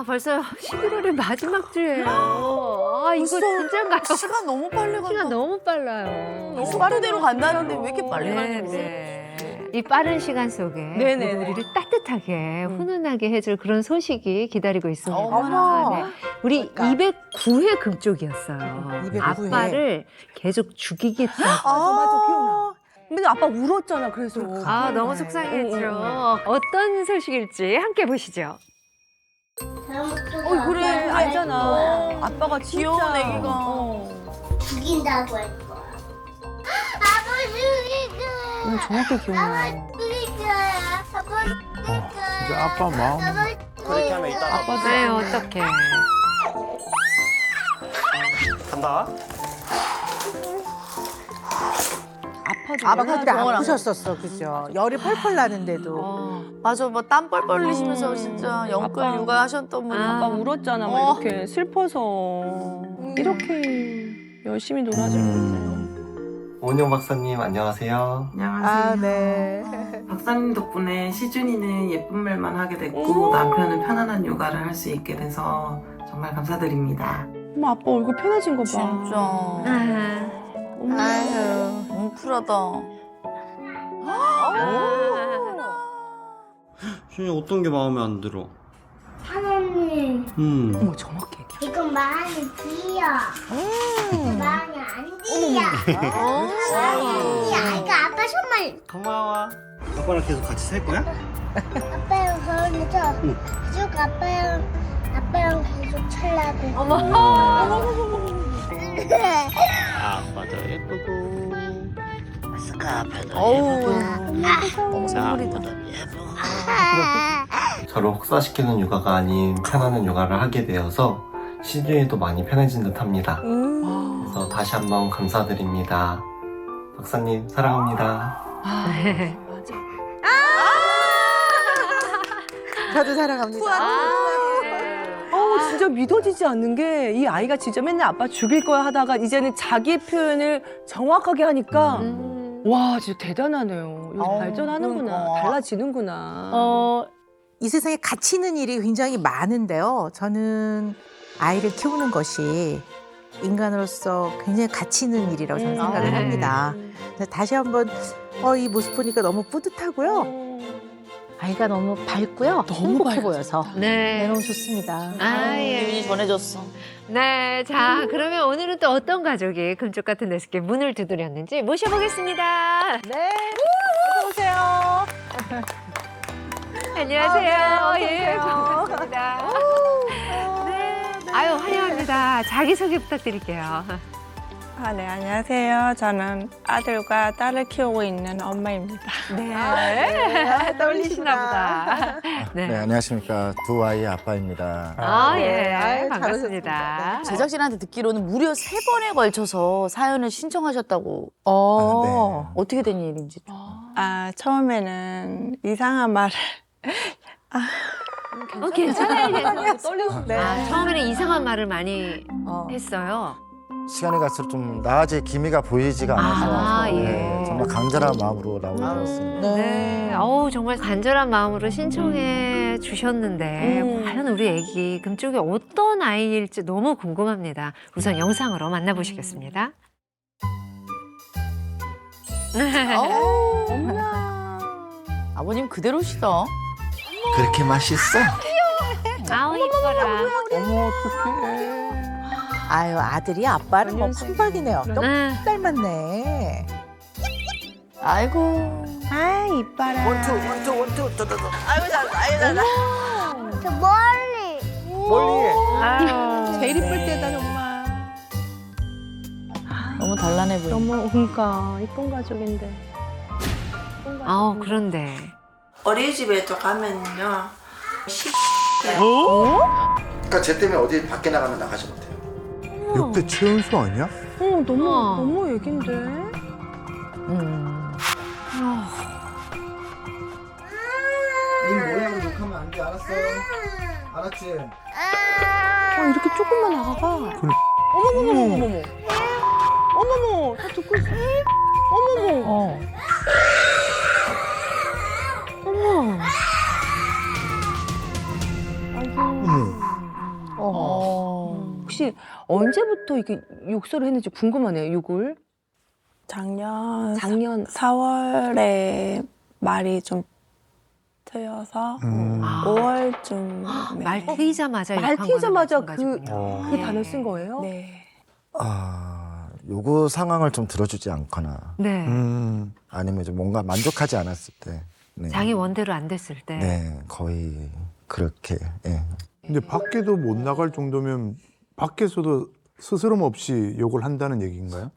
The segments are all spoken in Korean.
벌써 11월의 마지막 주예요. 아, 이거 진짜인가요? 시간 너무 빨리 간다. 시간 너무 빨라요. 너무 속도대로 간다는데 왜 이렇게 빨리 가는지 모르겠어요. 네. 이 빠른 시간 속에 네네네. 우리를 따뜻하게 훈훈하게 해줄 그런 소식이 기다리고 있습니다. 어머나. 네. 우리 그러니까. 209회 금쪽이었어요. 209회. 아빠를 계속 죽이겠다. 맞아, 기억나. 근데 아빠 울었잖아, 그래서. 아, 너무 속상했죠. 어떤 소식일지 함께 보시죠. 그래, 알잖아. 아빠가 귀여운 애기가. 죽인다고 할 거야. 아빠 죽일 거야. 정확히 기억나. 죽일 거야. 아빠 죽일 거야. 진짜 아빠 마음. 그렇게 하면 이따가 아빠 네, 어떡해. 간다. 아빠가 그때 아프셨었어, 그죠? 열이 펄펄 나는데도. 맞아, 뭐 땀 뻘뻘 흘리시면서 진짜 영끌 아빠. 육아하셨던 분이 아빠 울었잖아, 막 이렇게 슬퍼서. 이렇게 열심히 놀아주는데. 원영 박사님 안녕하세요. 아, 네. 박사님 덕분에 시준이는 예쁜 말만 하게 됐고 남편은 편안한 육아를 할 수 있게 돼서 정말 감사드립니다. 엄마 아빠 얼굴 편해진 거 봐. 진짜. 아, 아유. 너무 쿨하다. 준이 어떤 게 마음에 안 들어? 하나님, 어머, 정확히 얘기해. 이건 많이 뒤야. 많이 안 뒤야. 그러니까 아빠 손만 고마워. 아빠랑 계속 같이 살 거야? 아빠랑 그러면서 계속 아빠랑 계속 살라고. 아빠도 예쁘고. 너무 선물이다. 저를 혹사시키는 육아가 아닌 편안한 육아를 하게 되어서 시준이도 많이 편해진 듯합니다. 그래서 다시 한번 감사드립니다. 박사님 사랑합니다. 네. 저도 사랑합니다. 진짜 믿어지지 않는 게 이 아이가 진짜 맨날 아빠 죽일 거야 하다가 이제는 자기 표현을 정확하게 하니까 와 진짜 대단하네요. 요즘 발전하는구나. 그러니까. 달라지는구나. 이 세상에 갇히는 일이 굉장히 많은데요. 저는 아이를 키우는 것이 인간으로서 굉장히 갇히는 일이라고 저는 생각을 네. 합니다. 그래서 다시 한번 이 모습 보니까 너무 뿌듯하고요. 아이가 너무 밝고요. 행복해 보여서 네. 너무 좋습니다. 아, 예. 유진이 전해줬어. 네, 자, 그러면 오늘은 또 어떤 가족이 금쪽 같은 레스키에 문을 두드렸는지 모셔보겠습니다. 네. 어서 오세요. 안녕하세요. 예, 반갑습니다. 네, 아유, 환영합니다. 자기소개 부탁드릴게요. 네, 안녕하세요. 저는 아들과 딸을 키우고 있는 엄마입니다. 네, 떨리시나 보다. 네, 네. 안녕하십니까. 두 아이의 아빠입니다. 아, 예, 아유, 반갑습니다. 잘하셨습니다. 제작진한테 듣기로는 무려 3번에 걸쳐서 사연을 신청하셨다고. 네. 어떻게 된 일인지. 처음에는 이상한 말을 괜찮아요, 괜찮아요. 네. 아, 처음에는 이상한 말을 많이 했어요. 시간이 갈수록 좀 나아질 기미가 보이지가 않아서 아, 예. 네, 정말 간절한 마음으로 나오게 되었습니다. 네, 어우 정말 간절한 마음으로 신청해 주셨는데 과연 우리 애기 금쪽이 어떤 아이일지 너무 궁금합니다. 우선 영상으로 만나보시겠습니다. 아버님 그대로시다. 그렇게 맛있어? 아우 이뻐라. 어머, 어떡해. 아유, 아들이 아빠를 뭐 팡팡이네요. 너무 아, 닮았네. 아이고. 아 이뻐라. 원투. 아이고, 잘한다. 아이고, 잘한다. 저 멀리. 멀리. 제일 이쁠 때다 정말. 너무 단란해 보여. 너무 그러니까 이쁜 가족인데. 아우 그런데 어린이집에도 가면요. 그러니까 쟤 때문에 어디 밖에 나가면 나가지 못해요. 역대 최연소 아니야? 너무 얘긴데. 이 모양으로 욕하면 안 돼, 알았어? 알았지? 이렇게 조금만 나가봐. 어머머머머머머. 어머머, 다 듣고 있어. 어머머. 어머 어머. 언제부터 이게 욕설을 했는지 궁금하네요. 욕을. 작년 작년 4월에 말이 좀 트여서 아. 5월쯤 말 트이자마자 말 욕한 트이자마자 거는 마찬가지군요. 그 단어 쓴 거예요? 네. 요구 상황을 좀 들어주지 않거나 네. 아니면 좀 뭔가 만족하지 않았을 때 네. 장이 원대로 안 됐을 때. 네, 거의 그렇게 예. 근데 밖에도 못 나갈 정도면 밖에서도 스스럼 없이 욕을 한다는 얘기인가요?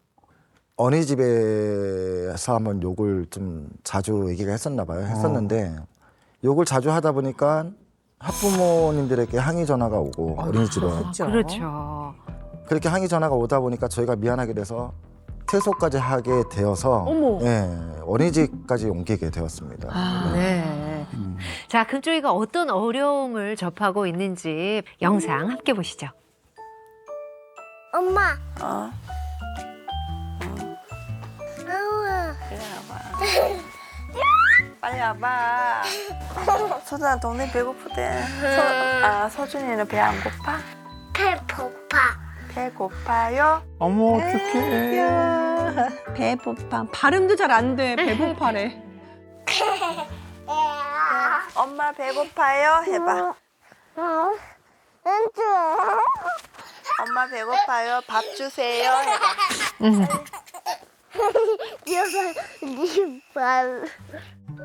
어린이집에서 한번 욕을 좀 자주 얘기가 했었나 봐요. 했었는데 욕을 자주 하다 보니까 학부모님들에게 항의 전화가 오고 어린이집에 그렇죠. 그렇게 항의 전화가 오다 보니까 저희가 미안하게 돼서 퇴소까지 하게 되어서 어머. 예, 어린이집까지 옮기게 되었습니다. 네. 자, 금쪽이가 어떤 어려움을 접하고 있는지 영상 함께 보시죠. 엄마. 어. 아우. 빨리 와봐. 서준아 동네 배고프대. 서준이는 배 안 고파? 배고파. 배 고파요? 어머 어떡해. 배고파. 발음도 잘 안 돼. 배고파래. 엄마 배고파요? 해봐. 엄마 배고파요? 밥 주세요? 해봐.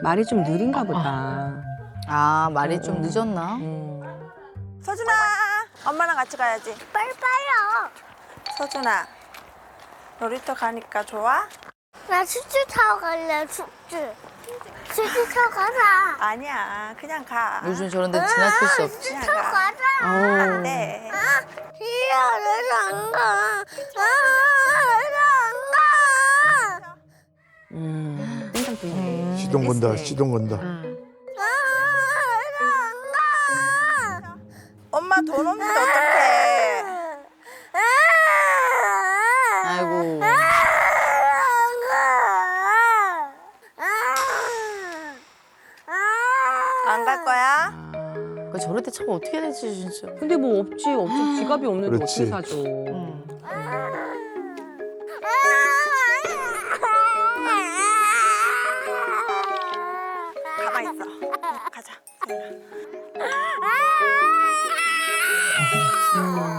말이 좀 느린가 보다. 아, 말이 좀 늦었나? 서준아, 엄마랑 같이 가야지. 빨리빨리요. 서준아, 놀이터 가니까 좋아? 나 슈슈 타고 갈래. 슈슈. 슈슈 타고 가자. 아니야, 그냥 가. 요즘 저런 데 지나칠 수 없지. 그냥 타고 가. 가자. 안 돼. 이야, 내가 안 가. 내가 안 가. 땡깡 땡깡. 시동 건다 시동 건다. 엄마 돈 없는데 어떡해. 아이고. 안 갈 거야? 그 저럴 때 참 어떻게 해야 되지, 진짜. 근데 뭐 없지. 지갑이 없는데 그렇지. 어떻게 사줘. 가만히 있어. 가자.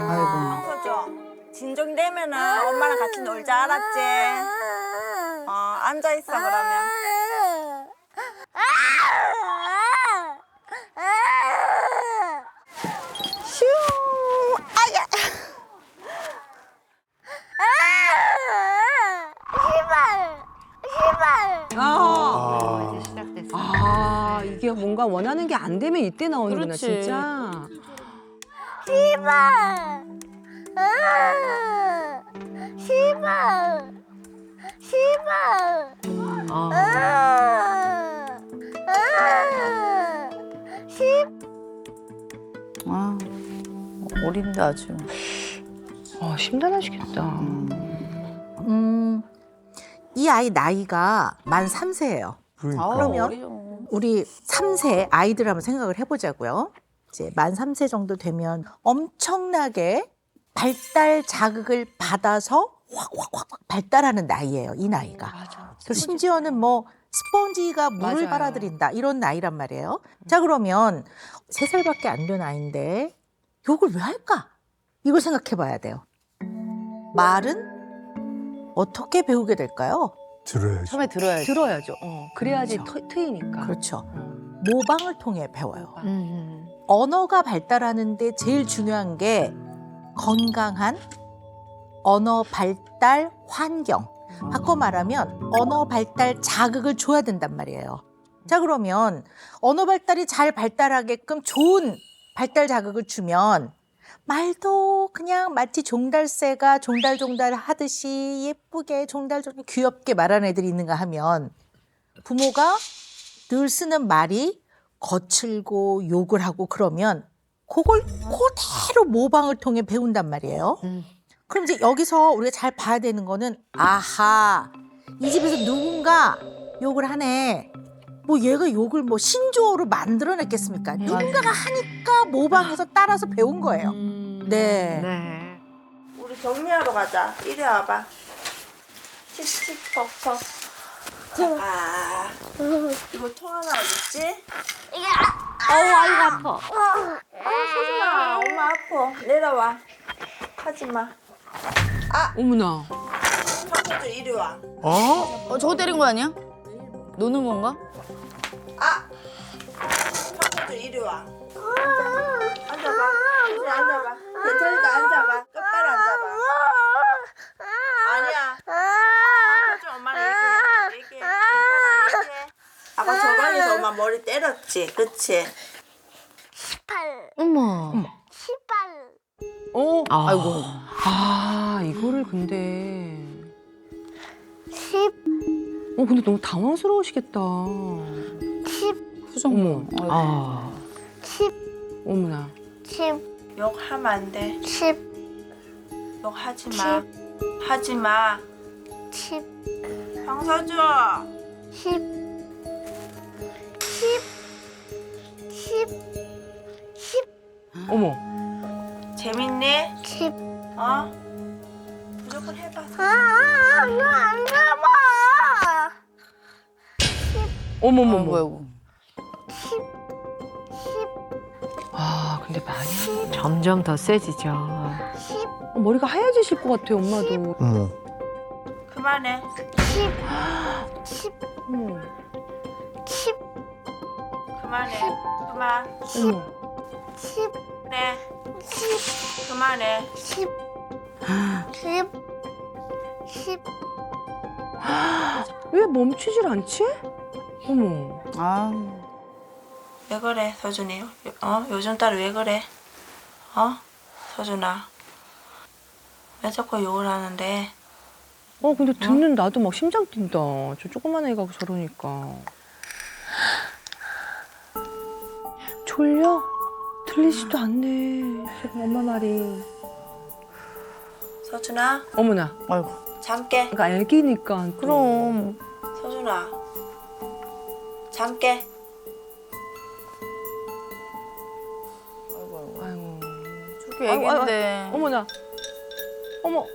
아이고. 서준, 진정되면은 엄마랑 같이 놀자, 알았지? 앉아 있어 그러면. 이제 시작됐어요. 아, 이게 뭔가 원하는 게 안 되면 이때 나오는구나, 그렇지. 진짜. 시발. 시발. 시발. 아, 어린데 아주. 심란하시겠다. 이 아이 나이가 만 3세예요. 그러니까. 그러면 우리 3세 아이들 한번 생각을 해보자고요. 이제 만 3세 정도 되면 엄청나게 발달 자극을 받아서 확 발달하는 나이예요. 이 나이가. 그리고 심지어는 뭐 스펀지가 물을 맞아요. 빨아들인다 이런 나이란 말이에요. 자, 그러면 3살밖에 안 된 아이인데 욕을 왜 할까? 이걸 생각해 봐야 돼요. 말은 어떻게 배우게 될까요? 들어야지. 처음에 들어야지. 들어야죠. 그래야지 그렇죠. 트이니까. 그렇죠. 모방을 통해 배워요. 음. 언어가 발달하는데 제일 중요한 게 건강한 언어 발달 환경. 바꿔 말하면 언어 발달 자극을 줘야 된단 말이에요. 자, 그러면 언어 발달이 잘 발달하게끔 좋은 발달 자극을 주면 말도 그냥 마치 종달새가 종달종달 하듯이 예쁘게 종달종달 귀엽게 말하는 애들이 있는가 하면 부모가 늘 쓰는 말이 거칠고 욕을 하고 그러면 그걸 그대로 모방을 통해 배운단 말이에요. 그럼 이제 여기서 우리가 잘 봐야 되는 거는 아하, 이 집에서 누군가 욕을 하네. 뭐 얘가 욕을 뭐 신조어로 만들어냈겠습니까? 누군가가 하니까 모방해서 따라서 배운 거예요. 네. 네. 우리 정리하러 가자. 이리 와봐. 칙칙 퍽퍽. 아, 이거 통 하나 어딨지? 아이고 아파. 소준아, 엄마 아파. 내려와. 하지마. 어머나. 청소도 이리 와. 저거 때린 거 아니야? 노는 건가? 청소도 이리 와. 앉아봐. 이제 앉아봐. 괜찮으니까 앉아봐. 똑바로 앉아봐. 아니야. 청소 좀 엄마랑 얘기해. 괜찮아, 얘기해. 아까 저 방에서 엄마 머리 때렸지? 그치? 18. 어머. 18. 아이고. 아, 이거를 근데. 10. 근데 너무 당황스러우시겠다. 10. 표정 봐. 아, 10. 어머나. 10. 욕하면 안 돼. 10. 욕하지 마. 하지 마. 10. 황서주. 10. 10. 10. 10. 어머. 재밌니? 10. 어? 무조건 해봐. 이거 안 잡아. 어머머머. 아이고. 10. 10. 아, 근데 많이 하네. 점점 더 세지죠. 10. 머리가 하얘지실 것 같아요, 엄마도. 어머. 그만해. 10. 10. 어머. 10. 그만해. 그만. 어머. 10. 네. 10. 그만해. 10. 10. 10. 왜 멈추질 않지? 어머. 왜 그래, 서준이? 요즘 딸 왜 그래? 서준아. 왜 자꾸 욕을 하는데? 근데 듣는 나도 막 심장 뛴다. 저 조그만 애가 저러니까. 졸려? 들리지도 않네. 지금 엄마 말이. 서준아, 어머나. 아이고. 잠 깨. 그러니까 애기니까. 또. 그럼. 서준아, 잠 깨. 아이고. 저게 애기인데. 어머나. 어머.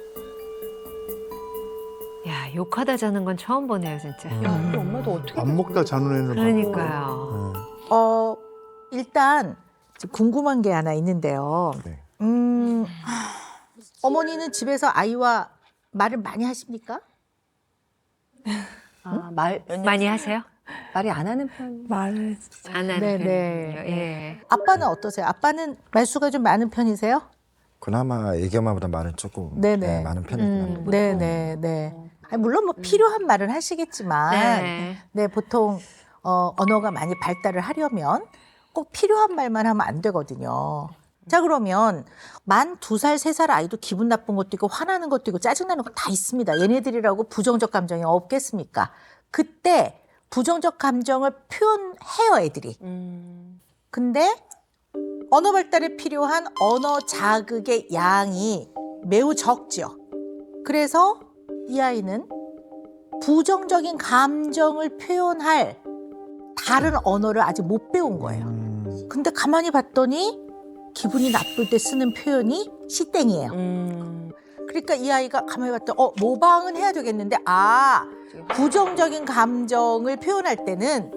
야, 욕하다 자는 건 처음 보네요, 진짜. 야, 우리 엄마도 어떻게. 안 먹다 자는 애는 그러니까요. 일단 궁금한 게 하나 있는데요. 네. 어머니는 집에서 아이와 말을 많이 하십니까? 많이 하세요? 말이 안 하는 편. 안 하는 네네. 편이에요. 예. 아빠는 어떠세요? 아빠는 말수가 좀 많은 편이세요? 그나마 애기 엄마보다 말은 조금 네네. 많은 편이긴 합니다. 네네네. 물론 뭐 필요한 말은 하시겠지만, 네. 네, 보통 언어가 많이 발달을 하려면 꼭 필요한 말만 하면 안 되거든요. 자, 그러면 만 2살, 3살 아이도 기분 나쁜 것도 있고 화나는 것도 있고 짜증나는 거 다 있습니다. 얘네들이라고 부정적 감정이 없겠습니까? 그때 부정적 감정을 표현해요, 애들이. 근데 언어 발달에 필요한 언어 자극의 양이 매우 적죠. 그래서 이 아이는 부정적인 감정을 표현할 다른 언어를 아직 못 배운 거예요. 근데 가만히 봤더니 기분이 나쁠 때 쓰는 표현이 시땡이에요. 그러니까 이 아이가 가만히 봤더니 모방은 해야 되겠는데 부정적인 감정을 표현할 때는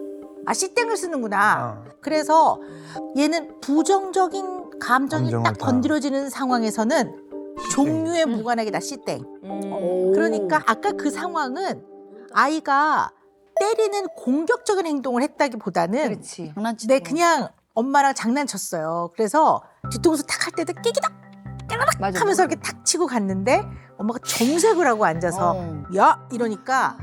시땡을 쓰는구나. 그래서 얘는 부정적인 감정이 감정을 딱 다. 건드려지는 상황에서는 종류에 무관하게 다 시땡. 그러니까 아까 그 상황은 아이가 때리는 공격적인 행동을 했다기보다는 그렇지. 네, 그냥 엄마랑 장난쳤어요. 그래서 뒤통수 탁 할 때도 깨기덕 맞아. 하면서 이렇게 탁 치고 갔는데 엄마가 정색을 하고 앉아서 야 이러니까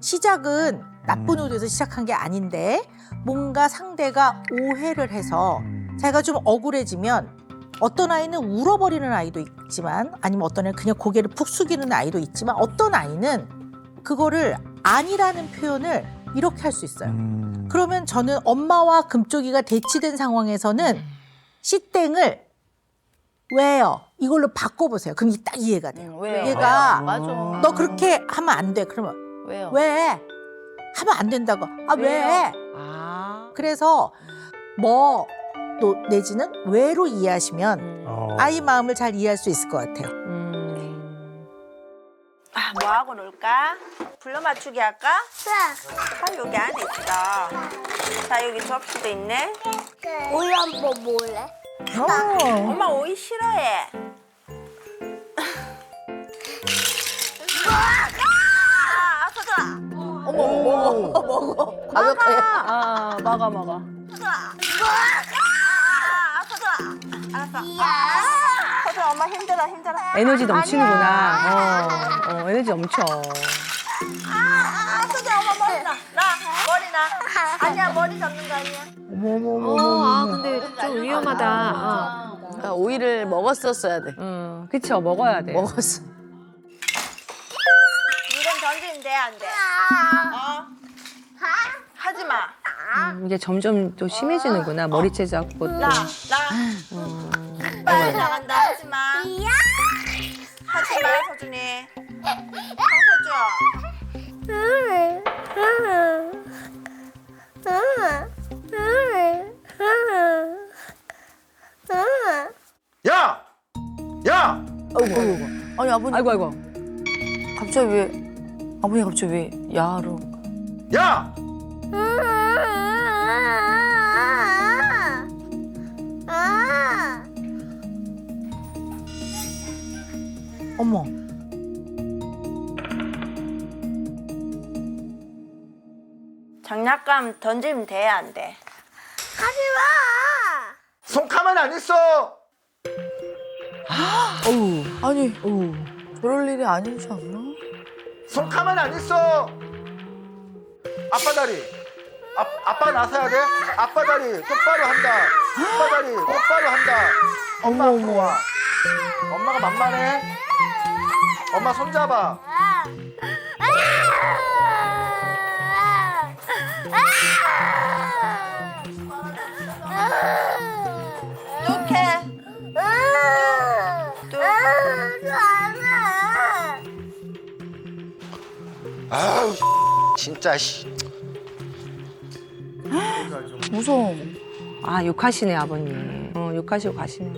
시작은 나쁜 의도에서 시작한 게 아닌데 뭔가 상대가 오해를 해서 자기가 좀 억울해지면 어떤 아이는 울어버리는 아이도 있지만 아니면 어떤 아이는 그냥 고개를 푹 숙이는 아이도 있지만 어떤 아이는 그거를 아니라는 표현을 이렇게 할 수 있어요. 그러면 저는 엄마와 금쪽이가 대치된 상황에서는 씨땡을 왜요? 이걸로 바꿔보세요. 그럼 딱 이해가 돼요. 왜요? 얘가 맞아. 너 그렇게 하면 안 돼. 그러면 왜요? 왜? 하면 안 된다고. 왜? 그래서 뭐 또 내지는 왜로 이해하시면 아이 마음을 잘 이해할 수 있을 것 같아요. 뭐 하고 놀까? 불러 맞추기 할까? 자, 여기 안에 있어. 자, 여기 접시도 있네. 오이 한번 볼래? 엄마 오이 싫어해. 가볍게. 아, 막아. 알았어. 서준아, 엄마 힘들어. 에너지 넘치는구나. 에너지 넘쳐. 서준아, 엄마 머리 나. 머리 나. 아니야, 머리 잡는 거 아니야. 아, 근데 좀 위험하다. 그러니까 오이를 먹었었어야 돼. 그쵸, 먹어야 돼. 먹었어. 이건 던지면 돼, 안 돼? 하지 마. 이게 점점 또 심해지는구나. 머리채 잡고 또. 빨리 나간다. 하지 마. 하지 마, 서준이. 야! 야! 아니 아버님 아이고. 갑자기 왜 아버님 갑자기 왜 야로? 야! 어머. 장난감 던지면 돼, 안 돼? 손 가만 안 있어! 아니 그럴 일이 아니지 않나? 손 가만 안 있어! 아빠 다리! 아빠 나서야 돼? 아빠 다리 똑바로 한다! 아빠 다리 똑바로 한다! 엄마 앞으로 와! 엄마가 만만해? 엄마 손 잡아! 아우 진짜 씨. 무서워. 아, 욕하시네, 아버님. 욕하시고 가시네.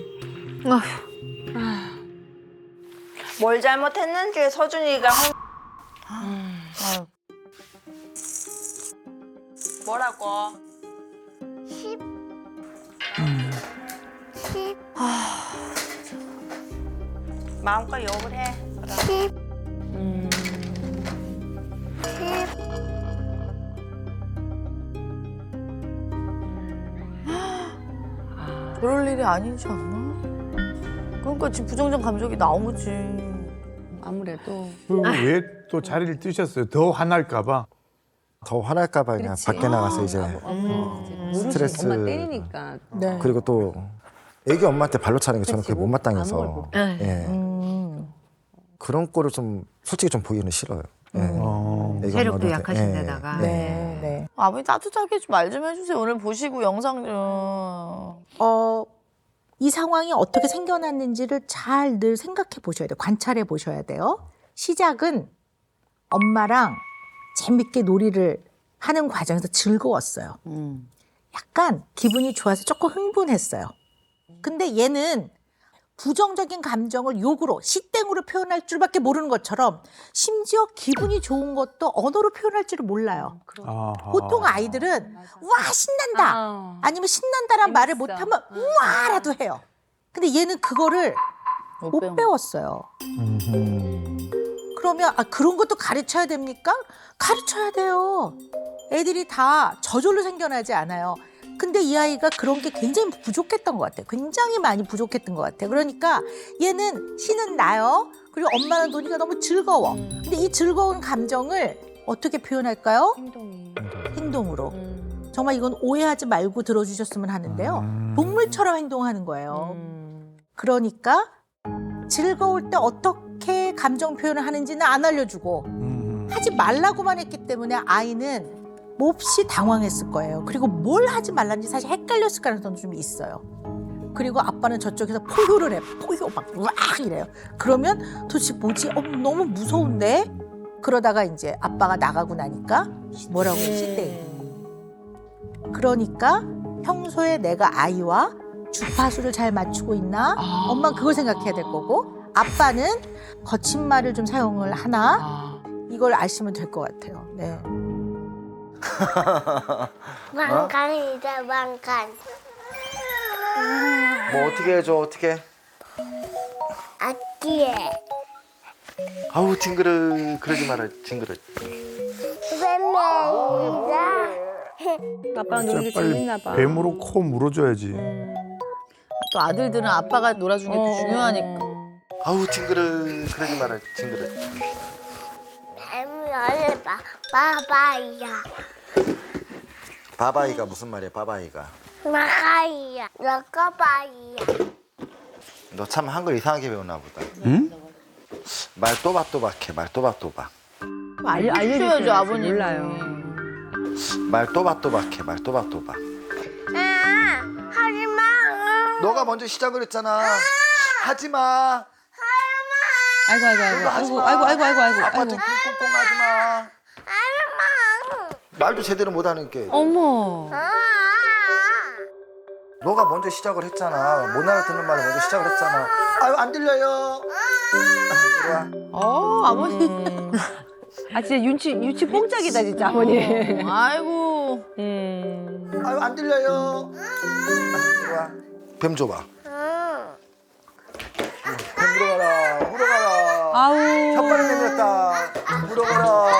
뭘 잘못했는지 서준이가 뭐라고? 10 마음껏 욕을 해. 10 그럴 일이 아니지 않나? 그러니까 지금 부정적 감정이 나오지. 아무래도. 왜 또 자리를 뜨셨어요? 더 화날까봐. 더 화날까봐 그냥 그렇지. 밖에 나가서 이제 스트레스. 엄마 때리니까. 네. 그리고 또 애기 엄마한테 발로 차는 게 저는 그게 못마땅해서 예. 그런 거를 좀 솔직히 좀 보기는 싫어요. 예. 애기 체력도 엄마한테. 약하신 예. 데다가. 네. 아버님 따뜻하게 좀 말 좀 해주세요. 오늘 보시고 영상 좀. 이 상황이 어떻게 생겨났는지를 잘 늘 생각해 보셔야 돼요. 관찰해 보셔야 돼요. 시작은 엄마랑 재밌게 놀이를 하는 과정에서 즐거웠어요. 약간 기분이 좋아서 조금 흥분했어요. 근데 얘는 부정적인 감정을 욕으로, 시땡으로 표현할 줄밖에 모르는 것처럼 심지어 기분이 좋은 것도 언어로 표현할 줄을 몰라요. 보통 아이들은 와 신난다 아니면 신난다란 말을 못하면 우와라도 해요. 근데 얘는 그거를 못 배웠어요. 그러면 그런 것도 가르쳐야 됩니까? 가르쳐야 돼요. 애들이 다 저절로 생겨나지 않아요. 근데 이 아이가 그런 게 굉장히 부족했던 것 같아요. 굉장히 많이 부족했던 것 같아요. 그러니까 얘는 신은 나요. 그리고 엄마랑 놀이가 너무 즐거워. 근데 이 즐거운 감정을 어떻게 표현할까요? 행동으로. 정말 이건 오해하지 말고 들어주셨으면 하는데요. 동물처럼 행동하는 거예요. 그러니까 즐거울 때 어떻게 감정 표현을 하는지는 안 알려주고 하지 말라고만 했기 때문에 아이는 몹시 당황했을 거예요. 그리고 뭘 하지 말라는지 사실 헷갈렸을 가능성도 좀 있어요. 그리고 아빠는 저쪽에서 포효를 해. 포효 막 으악 이래요. 그러면 도대체 뭐지? 너무 무서운데? 그러다가 이제 아빠가 나가고 나니까 뭐라고 시대. 그러니까 평소에 내가 아이와 주파수를 잘 맞추고 있나? 엄마는 그걸 생각해야 될 거고 아빠는 거친 말을 좀 사용을 하나 이걸 아시면 될 것 같아요. 네. 왕관이다 왕관. 뭐 어떻게 해줘 어떻게? 아기에 아우 징그러 그러지 마라 징그러. 아빠가 진짜 놀기 빨리 재밌나 봐. 뱀으로 코 물어줘야지. 또 아들들은 아빠가 놀아주는 게 또 중요하니까. 아우 징그러 그러지 마라 징그러. 뱀이 원래 바바이야. 바바이가 무슨 말이야 바바이가? 마가이야. 러커바이야. 너 참 한글 이상하게 배웠나 보다. 응? 말 또박또박해 말 또박또박. 알려줘야죠 아버님. 몰라요. 말 또박또박해 말 또박또박. 하지마. 너가 먼저 시작을 했잖아. 하지마. 아이고 아빠한테 꽁꽁꽁 하지마. 말도 제대로 못하는 게. 어머. 너가 먼저 시작을 했잖아. 못 알아듣는 말을 먼저 시작을 했잖아. 아유 안 들려요. 이리 와. 아버님. 아 진짜 유치 뽕짝이다 진짜 어머니. 아이고. 아유 안 들려요. 이리 와. 뱀 줘봐. 뱀 물어가라. 물어가라. 아우. 혓바늘 내밀었다. 물어가라.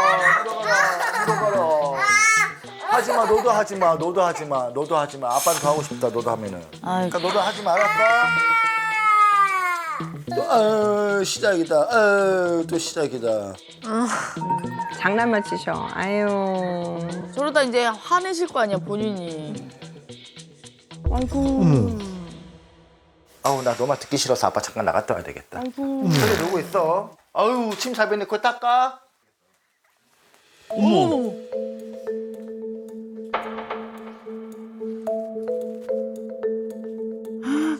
하지마 너도 하지마 너도 하지마 너도 하지마 아빠는 더 하고 싶다 너도 하면은. 그러니까 너도 하지마 알았어? 또 시작이다. 또 시작이다. 장난만 치셔. 아유. 저러다 이제 화내실 거 아니야 본인이. 아이고. 아우 나 너만 듣기 싫어서 아빠 잠깐 나갔다 와야 되겠다. 그래 놀고 있어. 아유 침 잘 뱉네 그거 닦아. 어머.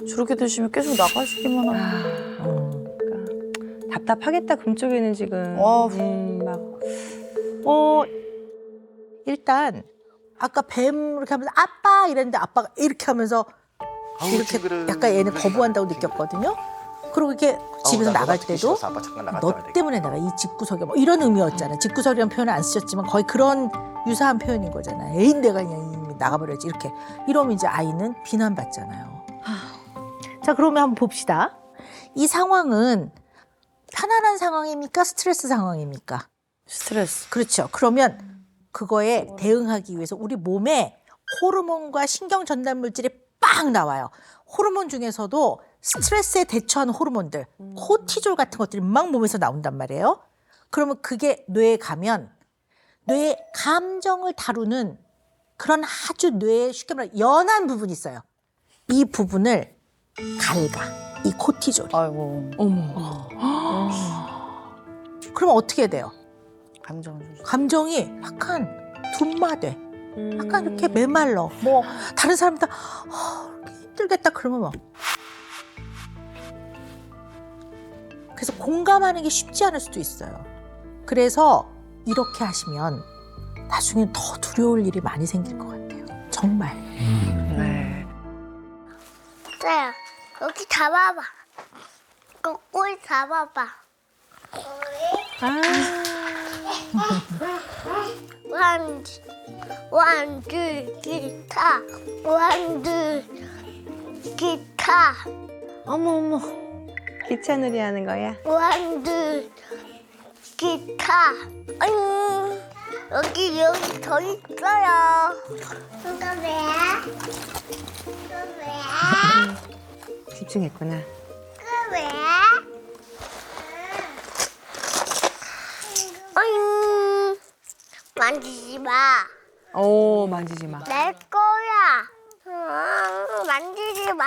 저렇게 드시면 계속 나가시기만 하면. 답답하겠다 금쪽이는 지금. 막. 일단 아까 뱀 이렇게 하면서 아빠 이랬는데 아빠가 이렇게 하면서 이렇게 징그러. 약간 얘는 거부한다고 느꼈거든요. 그리고 이렇게 집에서 나 나갈 너만 듣기 때도 싫어서 아빠 잠깐 나갔다 와야 너 되겠다. 때문에 내가 이 집구석에 뭐 이런 의미였잖아. 집구석이라는 표현을 안 쓰셨지만 거의 그런 유사한 표현인 거잖아. 에이 내가 그냥 이미 나가버려야지 이렇게. 이러면 이제 아이는 비난받잖아요. 자 그러면 한번 봅시다. 이 상황은 편안한 상황입니까? 스트레스 상황입니까? 스트레스. 그렇죠. 그러면 그거에 대응하기 위해서 우리 몸에 호르몬과 신경 전달 물질이 빵 나와요. 호르몬 중에서도 스트레스에 대처하는 호르몬들, 코티졸 같은 것들이 막 몸에서 나온단 말이에요. 그러면 그게 뇌에 가면 뇌의 감정을 다루는 그런 아주 뇌에 쉽게 말해 연한 부분이 있어요. 이 부분을 갉아. 이 코티졸이. 아이고. 그러면 어떻게 돼요? 감정을 조절. 감정이 약간 둔마돼. 약간 이렇게 메말라. 뭐 다른 사람들 힘들겠다 그러면 막. 그래서 공감하는 게 쉽지 않을 수도 있어요. 그래서 이렇게 하시면 나중엔 더 두려울 일이 많이 생길 것 같아요. 정말. 네. 네, 여기 잡아봐. 꼬리 잡아봐. 완두 기타. 완두 기타. 어머. 기차놀이 하는 거야? 완두 기타. 아유, 여기 더 있어요. 이거 왜? 이거 왜? 집중했구나. 이거 왜? 아유, 만지지 마. 오 만지지 마. 내 거야. 만지지 마.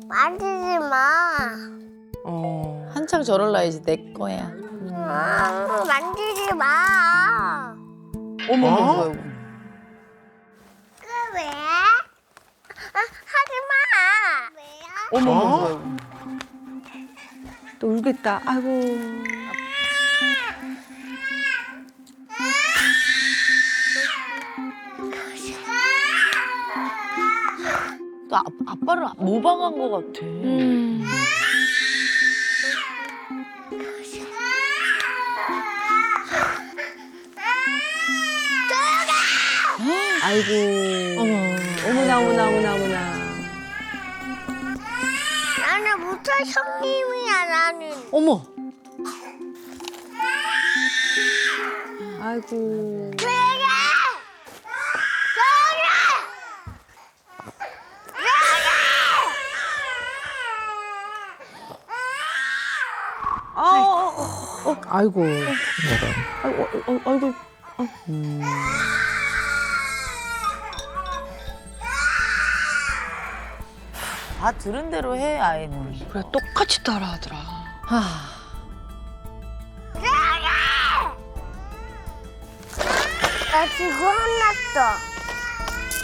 만지지 마. 한창 저럴 나이지 내 거야. 만지지 마. 어머. 그 왜? 하지 마. 왜요? 어머. 또 울겠다. 아이고. 또 아빠를 모방한 것 같아. 아이고. 어머. 어머나, 어머나, 어머나, 어머나. 나는 무사 형님이야 나는. 어머. 아이고. 아이고. 아이고. 다 들은 대로 해 아이는. 그래, 똑같이 따라하더라. 나 지금 혼났어.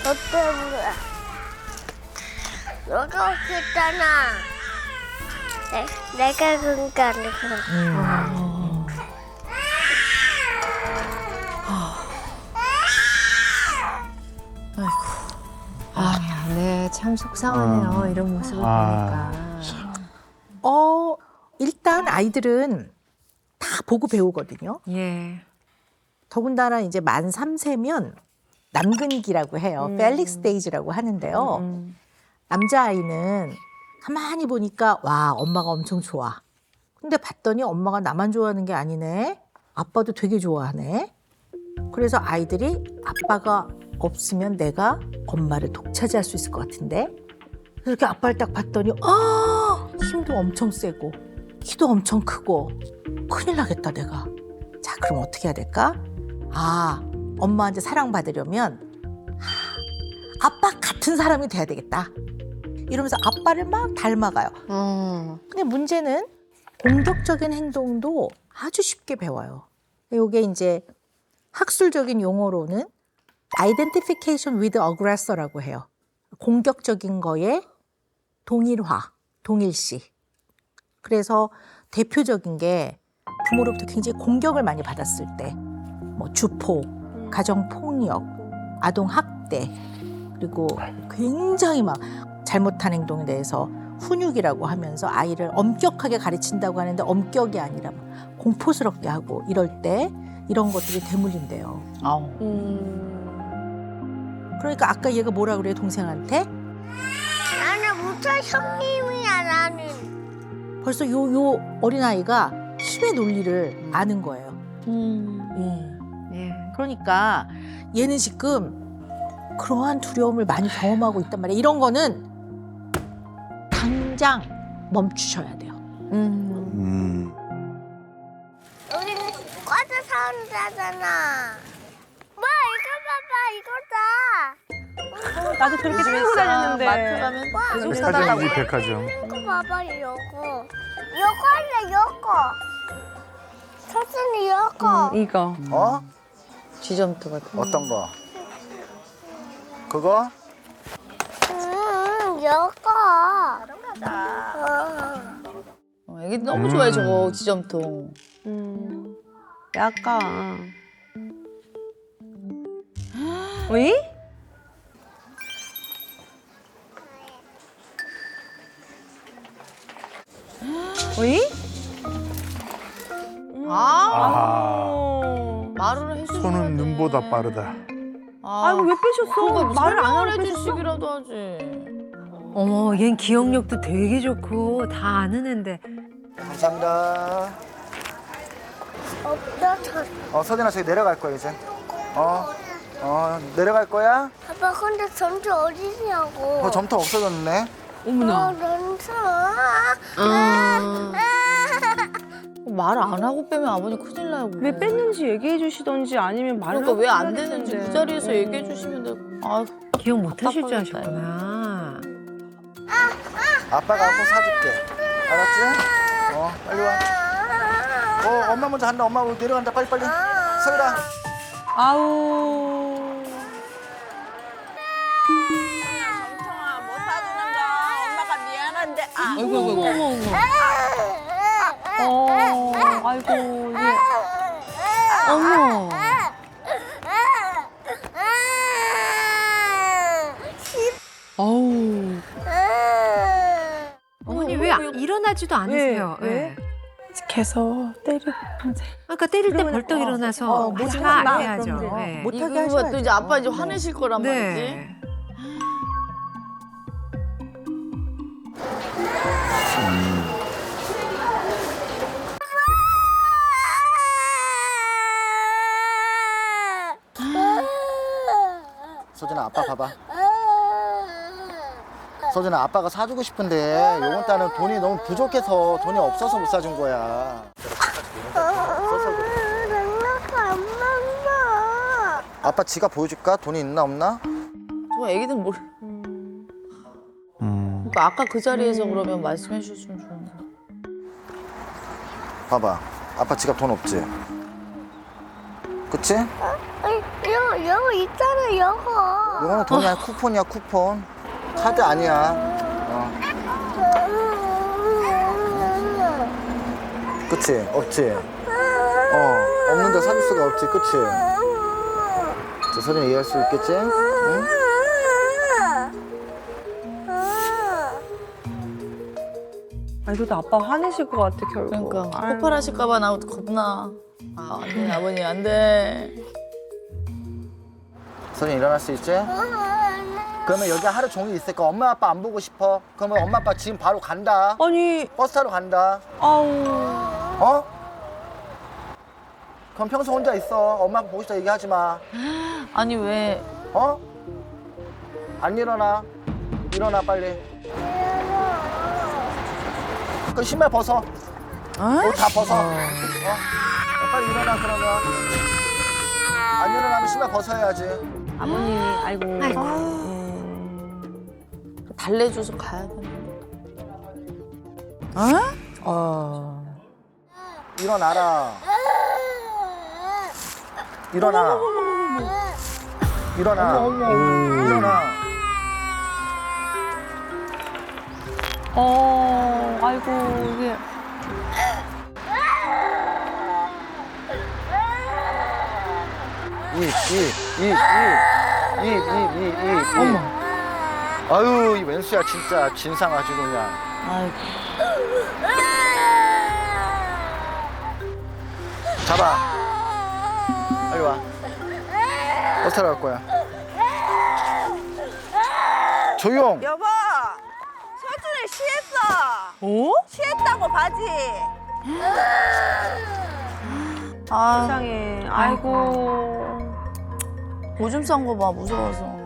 너 때문에. 너가 없었잖아. 내가 그러니까 내가. 아, 네, 참 속상하네요. 이런 모습을 아, 보니까. 일단 아이들은 다 보고 배우거든요. 예. 더군다나 이제 만 3세면 남근기라고 해요. 펠릭 스테이지라고 하는데요. 남자아이는 가만히 보니까 와, 엄마가 엄청 좋아. 근데 봤더니 엄마가 나만 좋아하는 게 아니네. 아빠도 되게 좋아하네. 그래서 아이들이 아빠가 없으면 내가 엄마를 독차지할 수 있을 것 같은데. 이렇게 아빠를 딱 봤더니 힘도 엄청 세고 키도 엄청 크고 큰일 나겠다 내가. 자, 그럼 어떻게 해야 될까? 엄마한테 사랑받으려면 아빠 같은 사람이 돼야 되겠다. 이러면서 아빠를 막 닮아가요. 근데 문제는 공격적인 행동도 아주 쉽게 배워요. 이게 이제 학술적인 용어로는 identification with aggressor라고 해요. 공격적인 거에 동일화, 동일시. 그래서 대표적인 게 부모로부터 굉장히 공격을 많이 받았을 때, 뭐 주폭, 가정폭력, 아동학대, 그리고 굉장히 막 잘못한 행동에 대해서 훈육이라고 하면서 아이를 엄격하게 가르친다고 하는데 엄격이 아니라 막 공포스럽게 하고 이럴 때 이런 것들이 대물림돼요. 그러니까 아까 얘가 뭐라 그래요, 동생한테? 나는 무사 형님이야 나는. 벌써 요 어린아이가 힘의 논리를 아는 거예요. 예. 그러니까 얘는 지금 그러한 두려움을 많이 경험하고 있단 말이에요. 이런 거는 당장 멈추셔야 돼요. 여기는 과자 사오는 데잖아. 뭐 이거 봐봐 이거다. 나도 저렇게 들고 다녔는데. 마트 가면 계속 사달라고. 백화점이지 백화점. 이거 봐봐 요거. 요거 할래 요거. 서준이 요거. 이거. 어? 지점토 같은. 어떤 거? 그거? 요거. 애기 너무 좋아해 저거 지점토. 약간. 어이? 어이? 말을 해주는 손은 눈보다 빠르다. 아이고, 왜 빼셨어? 말을 안 하고 빼셨어? 해주시기라도 하지. 어머, 얜 기억력도 되게 좋고 다 아는 앤데. 감사합니다. 없어. 서진아 저기 내려갈 거야 이제. 내려갈 거야? 아빠 근데 점수 어디냐고. 점토 없어졌네. 어머나. 점수. 말 안 하고 빼면 아버님 큰일 나요. 왜 뺐는지 얘기해 주시던지 아니면 말을 그러니까 왜 안 하고 되는지 했는데. 그 자리에서 얘기해 주시면 되고. 아, 기억 못 하실 줄 답답하겠다. 아셨구나. 아빠가 꼭 사줄게. 알았지? 빨리 와. 엄마 먼저 간다. 엄마 내려간다. 빨리. 서유라. 아우. 정청아 못 사주는다. 엄마가 미안한데. 아이고, 이게. 어머. 어우. 어머니 왜 일어나지도 않으세요? 왜? 예. 계속 때리고. 그러니까 때릴 때 벌떡 일어나서 하지마 해야죠. 그럼 네. 못하게 이거 봐, 또 하셔야죠. 이제 아빠 이제 화내실 거란 말이지. 네. 서준아 아빠 봐봐. 서준아 아빠가 사주고 싶은데 요번 달은 돈이 너무 부족해서 돈이 없어서 못 사준 거야. 아빠 지갑 보여줄까? 돈이 있나 없나? 저 애기들 모르. 그러니까 아까 그 자리에서 그러면 말씀해 주셨으면 좋은데. 봐봐. 아빠 지갑 돈 없지? 그치? 여거 있잖아, 여거. 이거는 돈이 아니야. 쿠폰이야 쿠폰. 카드 아니야. 그치? 없지? 없는데 사줄 수가 없지. 그치? 저 서준이 이해할 수 있겠지? 응? 아, 이러다 아빠 화내실 것 같아, 결국. 그러니까 아유. 폭발하실까봐 나 겁나. 아, 안 돼, 아버님 안 돼. 서준이 일어날 수 있지? 그러면 여기 하루 종일 있을까? 엄마 아빠 안 보고 싶어? 그러면 엄마 아빠 지금 바로 간다. 아니, 버스 타러 간다. 아우. 어? 그럼 평소 혼자 있어. 엄마 아빠 보고 싶다 얘기하지 마. 아니 왜? 어? 안 일어나. 일어나 빨리. 그 신발 벗어. 옷 다 벗어. 빨리 일어나 그러면. 안 일어나면 신발 벗어야지. 아버님이, 아이고. 달래줘서 가야 되는데. 일어나라. 일어나. 일어나. 일어나. 아이고, 이게. 어머. 아유, 이 왼수야 진짜 진상 아주 그냥. 아이고. 잡아. 빨리 와. 버스 타러 갈 거야. 조용. 여보, 서준이 취했어. 취했다고 바지. 아, 세상에. 아이고. 오줌 싼 거 봐, 무서워서.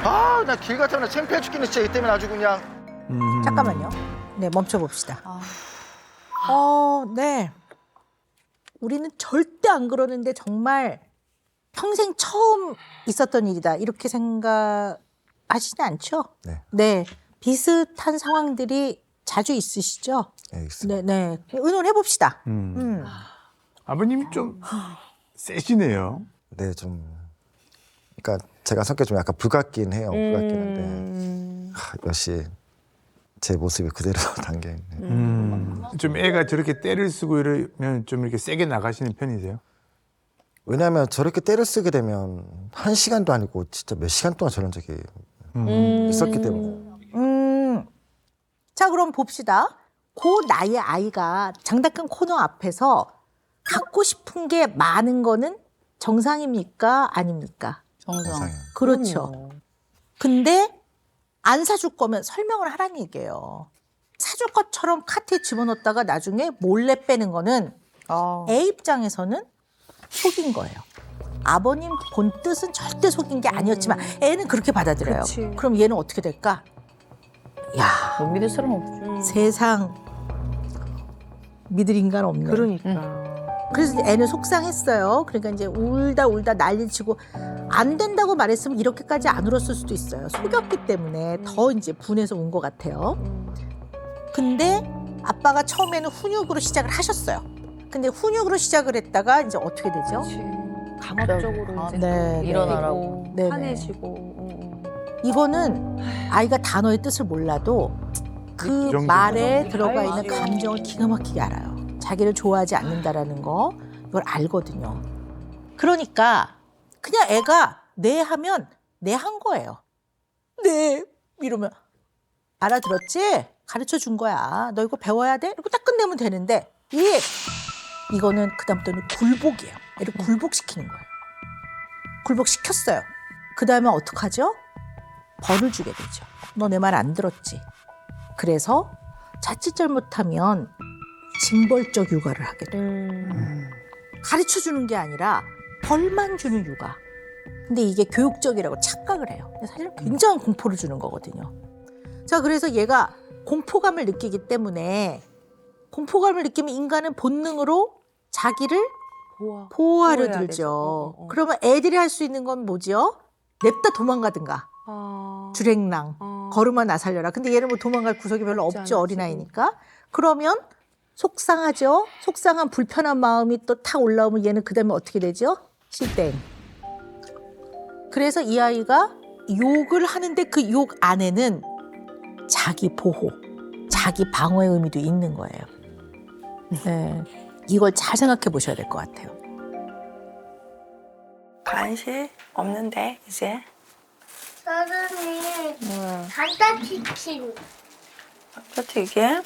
아, 나 길 같으면 창피해 죽겠네 진짜 이 때문에 아주 그냥. 잠깐만요. 네, 멈춰봅시다. 네. 우리는 절대 안 그러는데 정말 평생 처음 있었던 일이다. 이렇게 생각하시지 않죠? 네. 네. 비슷한 상황들이 자주 있으시죠? 네, 있습니다. 네. 의논해 봅시다. 아버님이 좀 세시네요. 네, 좀. 그러니까 제가 성격 좀 약간 불같긴 해요. 불같긴 한데 역시 제 모습이 그대로 담겨 있네. 좀 애가 저렇게 때를 쓰고 이러면 좀 이렇게 세게 나가시는 편이세요? 왜냐하면 저렇게 때를 쓰게 되면 1시간도 아니고 진짜 몇 시간 동안 저런 적이 있었기 때문에. 자, 그럼 봅시다. 그 나이의 아이가 장난감 코너 앞에서 갖고 싶은 게 많은 거는 정상입니까? 아닙니까? 정상. 그렇죠. 근데 안 사줄 거면 설명을 하라는 얘기예요. 사줄 것처럼 카트에 집어넣었다가 나중에 몰래 빼는 거는 애 입장에서는 속인 거예요. 아버님 본 뜻은 절대 속인 게 아니었지만 애는 그렇게 받아들여요. 그치. 그럼 얘는 어떻게 될까? 야, 못 믿을 사람 없죠. 세상 믿을 인간 없네. 그러니까. 그래서 애는 속상했어요. 그러니까 이제 울다 난리치고 안 된다고 말했으면 이렇게까지 안 울었을 수도 있어요. 속였기 때문에 더 이제 분해서 운 것 같아요. 근데 아빠가 처음에는 훈육으로 시작을 하셨어요. 근데 훈육으로 시작을 했다가 이제 어떻게 되죠? 강압적으로 이제 네, 일어나라고. 네네. 화내시고. 이거는 아이가 단어의 뜻을 몰라도 그 정도. 말에 들어가 알지. 있는 감정을 기가 막히게 알아요. 자기를 좋아하지 않는다라는 거 이걸 알거든요. 그러니까 그냥 애가 네 하면 네 한 거예요. 이러면 알아들었지? 가르쳐 준 거야. 너 이거 배워야 돼? 이러고 딱 끝내면 되는데 이거는 그다음부터는 굴복이에요. 애를 굴복시키는 거예요. 굴복시켰어요. 그다음에 어떡하죠? 벌을 주게 되죠. 너 내 말 안 들었지? 그래서 자칫 잘못하면 징벌적 육아를 하게 돼요. 가르쳐 주는 게 아니라 벌만 주는 육아. 근데 이게 교육적이라고 착각을 해요. 사실 굉장한 공포를 주는 거거든요. 자, 그래서 얘가 공포감을 느끼기 때문에 공포감을 느끼면 인간은 본능으로 자기를 보호하려 보호해야 들죠. 그러면 애들이 할 수 있는 건 뭐죠? 냅다 도망가든가. 주랭랑 걸음아 나 살려라. 근데 얘는 뭐 도망갈 구석이 별로 없죠. 어린아이니까. 그러면 속상하죠. 속상한 불편한 마음이 또 탁 올라오면 얘는 그다음에 어떻게 되죠? 실땡. 그래서 이 아이가 욕을 하는데 그 욕 안에는 자기 보호, 자기 방어의 의미도 있는 거예요. 네. 이걸 잘 생각해 보셔야 될 것 같아요. 간식 없는데 이제 선생님, 감자치킨. 어떻게?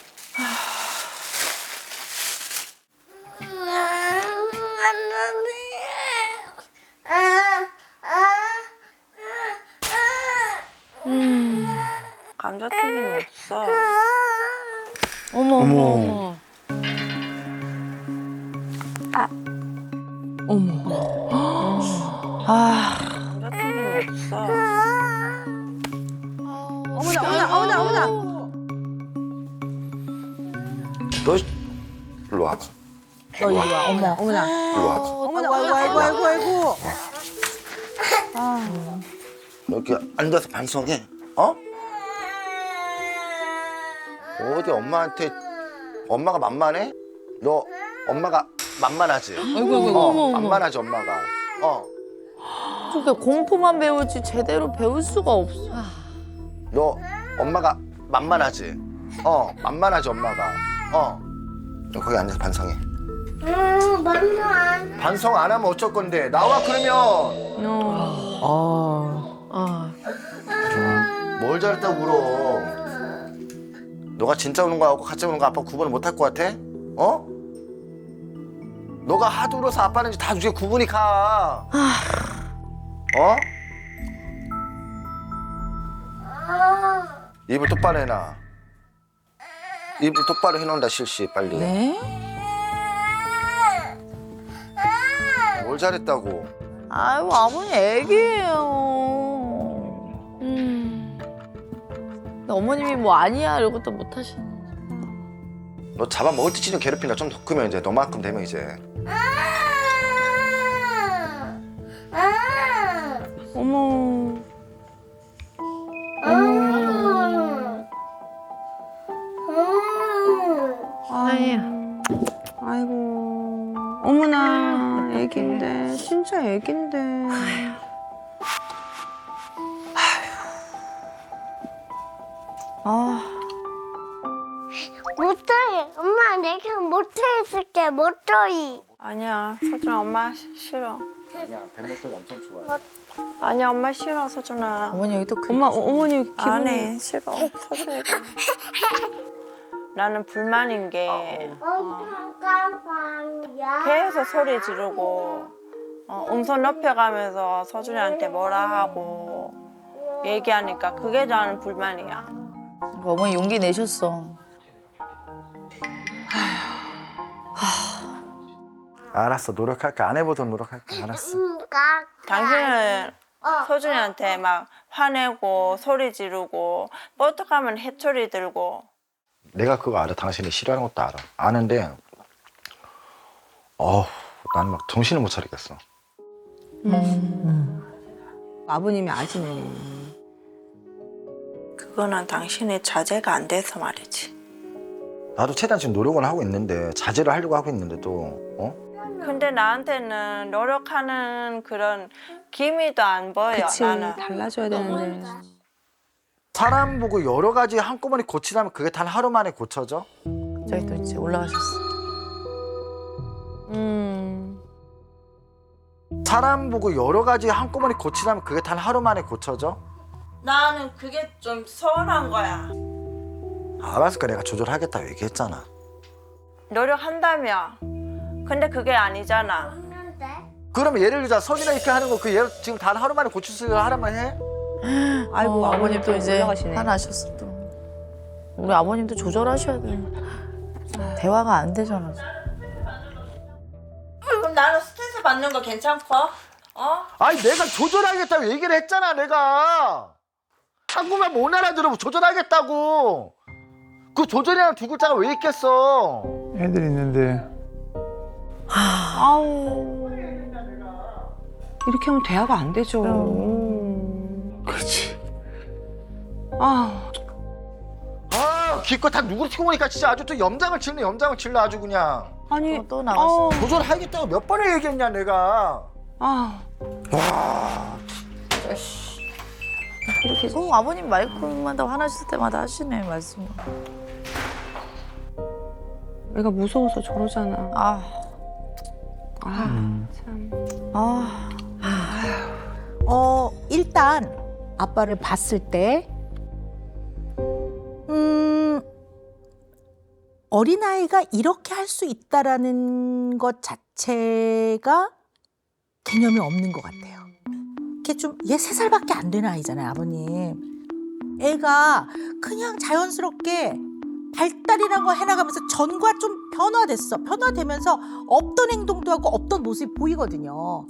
감자튀김 없어. 어머 어머 어머. 감자튀김 없어. 어머나. 너 일로 와봐. 너 이리 와. 어머나. 일로 와봐. 아이고. 너 이렇게 앉아서 반성해. 어? 어디 엄마한테 엄마가 만만해? 너 엄마가 만만하지? 만만하지 엄마가. 그러니까 공포만 배우지 제대로 배울 수가 없어. 너 엄마가 만만하지? 만만하지 엄마가. 너 거기 앉아서 반성해. 만만. 반성 안 하면 어쩔 건데? 나와 그러면. 뭘 잘했다고 울어? 너가 진짜 우는 거하고 가짜 우는 거 아빠 구분을 못 할 것 같아? 너가 하도 울어서 아빠는 이제 다 이제 구분이 가. 입을 똑바로 해놔. 입을 똑바로 해놓는다 실시 빨리. 네? 뭘 잘했다고? 아유, 아버님 애기예요. 근데 어머님이 뭐 아니야 이러고 또 못 하시네. 너 잡아먹을 때 좀 괴롭힌다. 좀 더 크면 이제 너만큼 되면 이제. 어머. 아이고. 어머나. 애긴데. 진짜 애긴데. 못해. 엄마, 내가 못해 있을게. 못해. 아니야, 서준아 엄마 싫어. 아니야, 뱀목소리 엄청 좋아해. 아니야, 엄마 싫어, 서준아. 어머니 여기 또 어머니 기분이. 안 해, 싫어. 서준이가. 나는 불만인 게 깜깜이야. 계속 소리 지르고 음성 높여가면서 서준이한테 뭐라 하고 얘기하니까 그게 나는 불만이야. 어머니 용기 내셨어. 알았어, 노력할게. 안 해보던 노력할게. 알았어. 당신은 서준이한테 막 화내고 소리 지르고 뻘떡하면 해초리 들고. 내가 그거 알아. 당신이 싫어하는 것도 알아. 아는데 나는 막 정신을 못 차리겠어. 아버님이 아시네. 그거는 당신의 자제가 안 돼서 말이지. 나도 최대한 지금 노력은 하고 있는데 자제를 하려고 하고 있는데도 근데 나한테는 노력하는 그런 기미도 안 보여. 그치. 나는. 달라져야 되는데. 사람 보고 여러 가지 한꺼번에 고치려면 그게 단 하루 만에 고쳐져? 저기 또 이제 올라가셨어. 사람 보고 여러 가지 한꺼번에 고치려면 그게 단 하루 만에 고쳐져? 나는 그게 좀 서운한 거야. 알았을까 내가 조절하겠다고 얘기했잖아. 노력한다며. 근데 그게 아니잖아. 없는데? 그러면 예를 들자 선이나 이렇게 하는 거 그 얘 지금 단 하루 만에 고칠 수 있는 하나만 해? 아이고 아버님 또 이제 올라가시네. 화나셨어 또. 우리 아버님도 조절하셔야 돼. 대화가 안 되잖아. 그럼 나는 스트레스 받는 거 괜찮고? 아니 내가 조절하겠다고 얘기를 했잖아 내가. 한국말 못 알아들으면 조절하겠다고. 그 조절이라는 두 글자가 왜 있겠어? 애들 있는데 아우. 이렇게 하면 대화가 안 되죠. 그렇지. 아, 기껏 다 누구를 튀고 보니까 진짜 아주 또 염장을 칠래 아주 그냥. 아니. 또 나갔어. 조절하겠다고 몇 번을 얘기했냐 내가. 아. 이렇게 아버님 말끝마다 화나실 때마다 하시네 말씀. 애가 무서워서 저러잖아. 아, 참. 아, 일단 아빠를 봤을 때 어린아이가 이렇게 할 수 있다라는 것 자체가 개념이 없는 것 같아요. 이게 좀, 얘 3살밖에 안 되는 아이잖아요, 아버님. 애가 그냥 자연스럽게 발달이라고 해나가면서 전과 좀 변화됐어. 변화되면서 없던 행동도 하고 없던 모습이 보이거든요.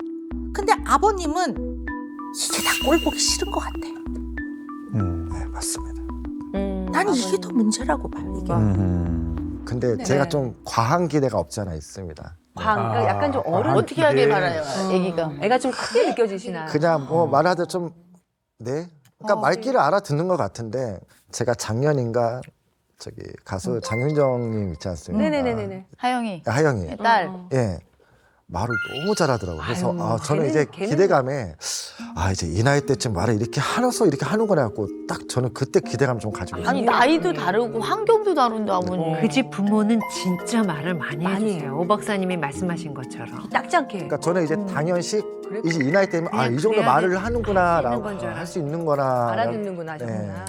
근데 아버님은 이게 다 꼴 보기 싫은 것 같아. 네 맞습니다. 나는 이게 더 문제라고 봐, 이게. 근데 제가 좀 과한 기대가 없지 않아 있습니다. 그러니까 약간 좀 어른. 어떻게 하길 바라요, 애기가. 애가 좀 크게 느껴지시나. 그냥 뭐 말하듯 좀 네. 그러니까 말귀를 알아듣는 것 같은데 제가 작년인가 저기 가수 장윤정님 있지 않습니까? 네네네네. 하영이 하영이. 딸. 예. 말을 너무 잘하더라고요. 그래서 아유, 저는 이제 걔는 기대감에 이제 이 나이 때쯤 말을 이렇게 하면서 이렇게 하는구나 갖고 딱 저는 그때 기대감 좀 가지고 있어요. 아니 나이도 다르고 환경도 다른데 아버님. 그 집 부모는 진짜 말을 많이 해주세요. 오 박사님이 말씀하신 것처럼. 딱지 않게. 그러니까 저는 이제 당연시 그래. 이제 이 나이 때면 그냥 이 정도 그래야 말을 돼. 하는구나라고 건 줄 할 수 있는 거나 알아듣는구나 네. 하셨구나.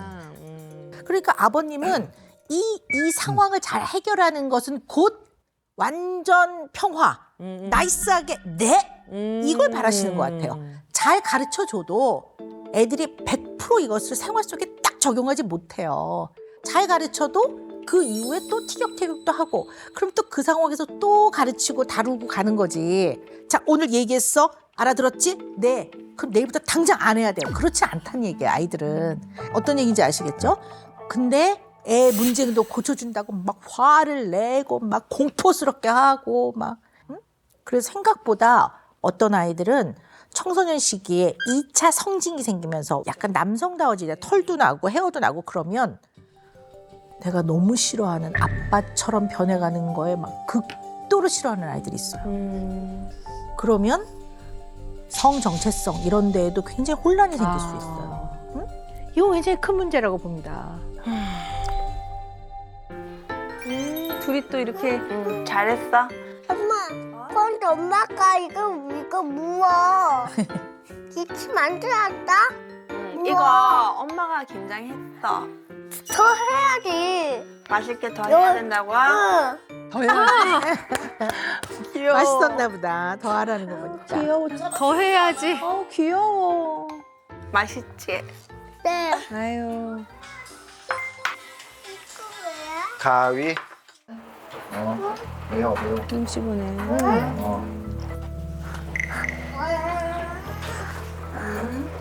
그러니까 아버님은 이 상황을 잘 해결하는 것은 곧 완전 평화, 나이스하게 이걸 바라시는 것 같아요. 잘 가르쳐줘도 애들이 100% 이것을 생활 속에 딱 적용하지 못해요. 잘 가르쳐도 그 이후에 또 티격태격도 하고 그럼 또 그 상황에서 또 가르치고 다루고 가는 거지. 자, 오늘 얘기했어? 알아들었지? 네. 그럼 내일부터 당장 안 해야 돼요. 그렇지 않다는 얘기예요, 아이들은. 어떤 얘기인지 아시겠죠? 근데 애 문제도 고쳐준다고 막 화를 내고 막 공포스럽게 하고 막. 응? 그래서 생각보다 어떤 아이들은 청소년 시기에 2차 성징이 생기면서 약간 남성다워지게 털도 나고 헤어도 나고 그러면 내가 너무 싫어하는 아빠처럼 변해가는 거에 막 극도로 싫어하는 아이들이 있어요. 그러면 성 정체성 이런 데에도 굉장히 혼란이 생길 수 있어요. 응? 이거 굉장히 큰 문제라고 봅니다. 둘이 또 이렇게 잘했어. 엄마, 근데 엄마가 이거 무워. 기침 안 들었다? 이거 엄마가 김장했어. 더 해야지. 맛있게 더 해야 된다고? 응. 더 귀여워. 맛있었나 보다. 더 하라는 거 보니까. 귀여워. 더 해야지. 귀여워. 맛있지? 네. 아유. 가위. 매워. 눈치 보네.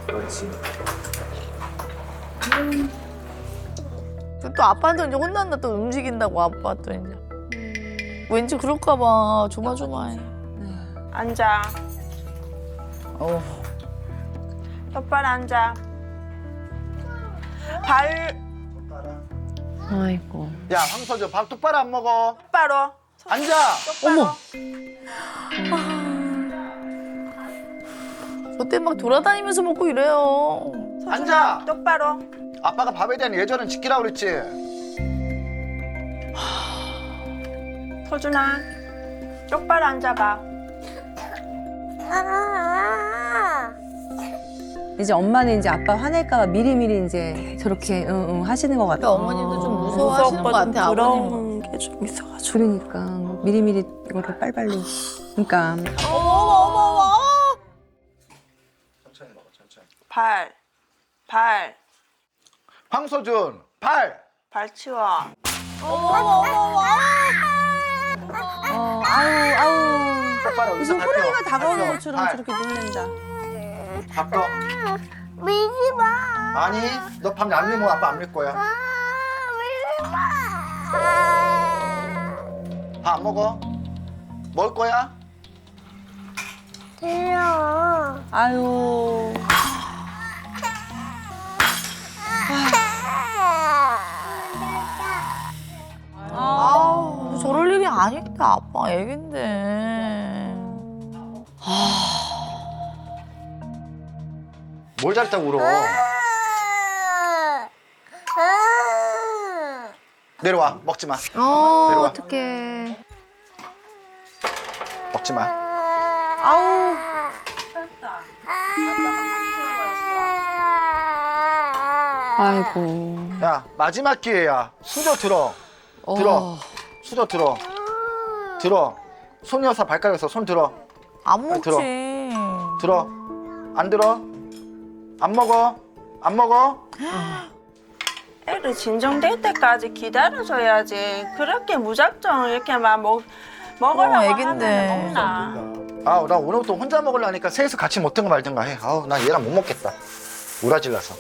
그렇지. 또 아빠한테 이제 혼난다 또 움직인다고 아빠 또 이제. 왠지 그럴까 봐 조마조마해. 앉아. 어. 똑바로 앉아. 발 아이고. 야 황서저 밥 똑바로 안 먹어. 똑바로. 앉아. 어머. 저때 막 돌아다니면서 먹고 이래요. 앉아. 똑바로. 아빠가 밥에 대한 예절은 지키라고 그랬지. 서준아. 똑바로 앉아봐. 이제 엄마는 이제 아빠 화낼까봐 미리미리 이제 저렇게 하시는 것 같아요. 어머님도 좀 무서워하시는 것 같아, 아버님. 그런 게 좀 있어가지고. 그러니까 미리미리 이거를 빨리빨리. 그러니까 천천히 먹어, 천천히. 발 황소준, 발. 치워. 아우. 똑바로 무슨 발 펴, 호랑이가 발 다가오는 펴, 것처럼 발. 저렇게 놀랜다. 밥 떠. 밀지 마. 아니, 너 밥 안 밀면 아빠 안 밀 거야. 밀지 마. 밥 안 먹어? 먹을 거야? 싫어. 아유. 아우, 저럴 일이 아닌데, 아빠 애긴데. 뭘 잘했다고 울어? 내려와, 먹지 마. 내려와. 어떡해. 먹지 마. 아우. 아이고. 야, 마지막 기회야. 수저 들어. 들어. 수저 들어. 들어. 손이어서 발가락에서 손 들어. 안 먹지. 들어. 들어. 안 들어? 안 먹어? 안 먹어? 애를 진정될 때까지 기다려줘야지. 그렇게 무작정 이렇게 막 먹으려고 애긴데. 하면 먹나. 아우, 나 오늘부터 혼자 먹으려니까 셋이서 같이 먹든가 말든가 해. 아우, 나 얘랑 못 먹겠다. 우라질라서.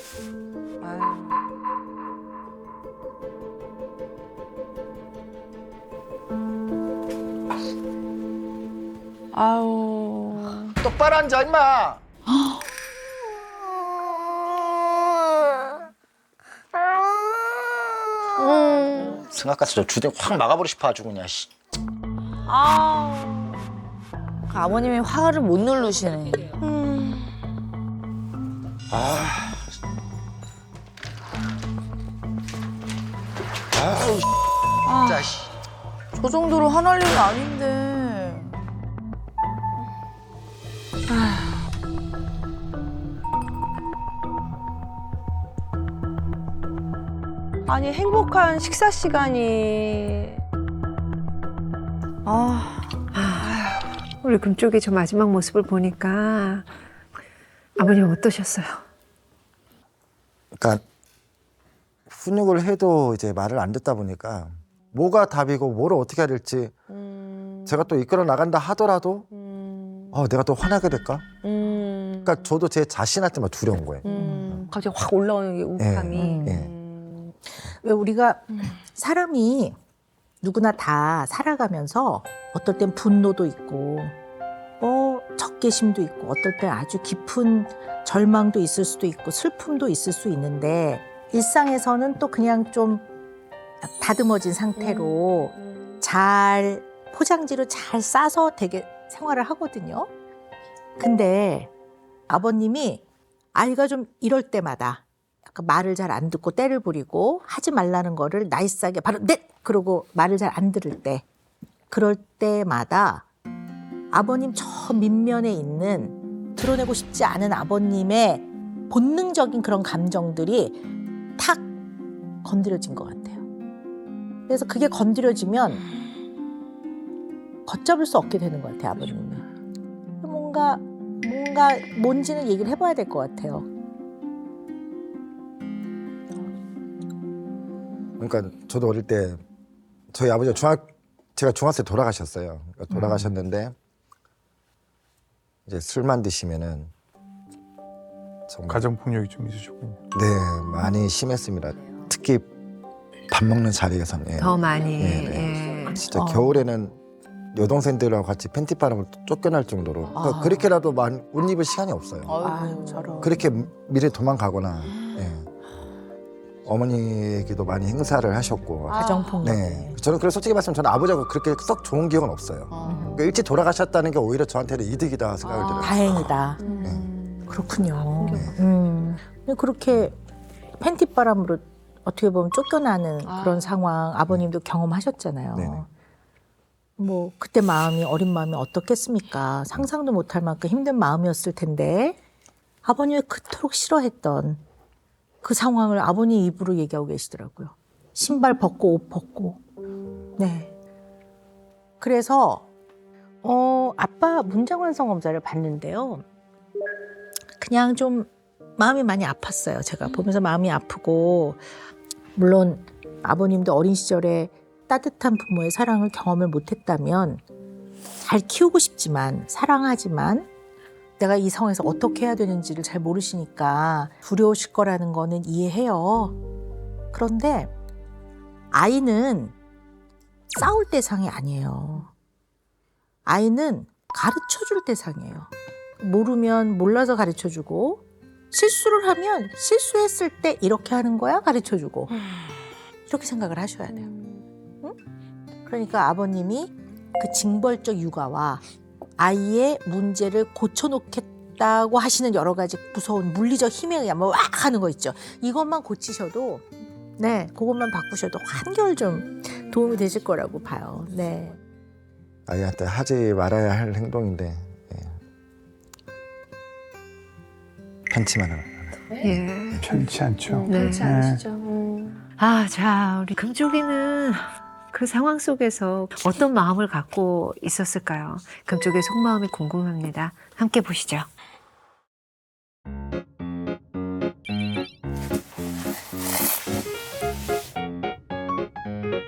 아우. 똑바로 앉아, 임마. 승아까지 저 주둥이 확 막아버리고 싶어 아주 그냥. 씨. 아버님이 화를 못 누르시네. 아우, 진짜. 씨. 저 정도로 화날 일이 아닌데. 아니 행복한 식사 시간이 우리 금쪽이 저 마지막 모습을 보니까 아버님 어떠셨어요? 그러니까 훈육을 해도 이제 말을 안 듣다 보니까 뭐가 답이고 뭐를 어떻게 해야 될지 제가 또 이끌어 나간다 하더라도 내가 또 화나게 될까? 그러니까 저도 제 자신한테만 두려운 거예요. 갑자기 확 올라오는 게 우울감이. 왜 우리가 사람이 누구나 다 살아가면서 어떨 땐 분노도 있고 적개심도 있고 어떨 땐 아주 깊은 절망도 있을 수도 있고 슬픔도 있을 수 있는데 일상에서는 또 그냥 좀 다듬어진 상태로 잘 포장지로 잘 싸서 되게 생활을 하거든요. 근데 아버님이 아이가 좀 이럴 때마다 약간 말을 잘 안 듣고 때를 부리고 하지 말라는 거를 나이스하게 바로 네! 그러고 말을 잘 안 들을 때 그럴 때마다 아버님 저 밑면에 있는 드러내고 싶지 않은 아버님의 본능적인 그런 감정들이 탁 건드려진 것 같아요. 그래서 그게 건드려지면 걷잡을 수 없게 되는 것 같아요, 아버님이. 뭔가 뭔지는 얘기를 해봐야 될 것 같아요. 그러니까 저도 어릴 때 저희 아버지가 제가 중학생 때 돌아가셨어요. 그러니까 돌아가셨는데 이제 술만 드시면은 정말 가정폭력이 좀 있으셨군요. 네, 많이 심했습니다. 특히 밥 먹는 자리에서는 더 많이. 네. 진짜 겨울에는 여동생들하고 같이 팬티바람을 쫓겨날 정도로 그러니까 그렇게라도 옷 입을 시간이 없어요. 아유, 저런. 그렇게 미리 도망가거나 어머니에게도 많이 행사를 하셨고 가정폭력. 네. 저는 그래서 솔직히 말씀드리면 저는 아버지하고 그렇게 썩 좋은 기억은 없어요. 그러니까 일찍 돌아가셨다는 게 오히려 저한테는 이득이다 생각을 들어요. 다행이다. 그렇군요. 근데 그렇게 팬티바람으로 어떻게 보면 쫓겨나는 그런 상황 아버님도 경험하셨잖아요. 네네. 뭐 그때 마음이 어린 마음이 어떻겠습니까? 상상도 못할 만큼 힘든 마음이었을 텐데 아버님이 그토록 싫어했던 그 상황을 아버님 입으로 얘기하고 계시더라고요. 신발 벗고 옷 벗고. 네. 그래서 아빠 문장환성 검사를 받는데요. 그냥 좀 마음이 많이 아팠어요. 제가 보면서 마음이 아프고, 물론 아버님도 어린 시절에 따뜻한 부모의 사랑을 경험을 못했다면 잘 키우고 싶지만 사랑하지만 내가 이 상황에서 어떻게 해야 되는지를 잘 모르시니까 두려우실 거라는 거는 이해해요. 그런데 아이는 싸울 대상이 아니에요. 아이는 가르쳐줄 대상이에요. 모르면 몰라서 가르쳐주고, 실수를 하면 실수했을 때 이렇게 하는 거야 가르쳐주고, 이렇게 생각을 하셔야 돼요. 응? 그러니까 아버님이 그 징벌적 육아와 아이의 문제를 고쳐놓겠다고 하시는 여러 가지 무서운 물리적 힘에 의한 뭐 왁 하는 거 있죠. 이것만 고치셔도, 네, 그것만 바꾸셔도 한결 좀 도움이 되실 거라고 봐요. 네. 아이한테 하지 말아야 할 행동인데 편치만 하는. 예. 편치 않죠. 네. 그렇지 않으시죠? 아, 자, 우리 금쪽이는 그 상황 속에서 어떤 마음을 갖고 있었을까요? 금쪽의 속마음이 궁금합니다. 함께 보시죠.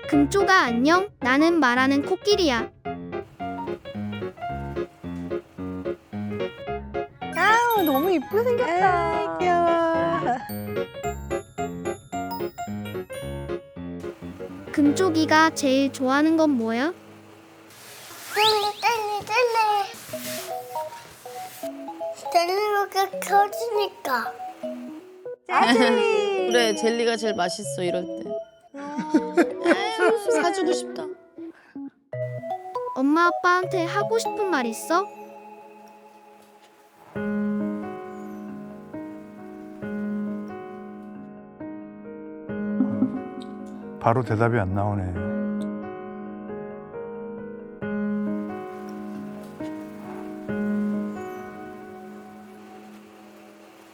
금쪽아 안녕. 나는 말하는 코끼리야. 아우, 너무 이쁘게 생겼다. 귀여워. 금쪽이가 제일 좋아하는 건 뭐야? 젤리가 켜지니까. 그래, 젤리가 제일 맛있어, 이럴 때. 아유, 사주고 싶다. 엄마 아빠한테 하고 싶은 말 있어? 바로 대답이 안 나오네.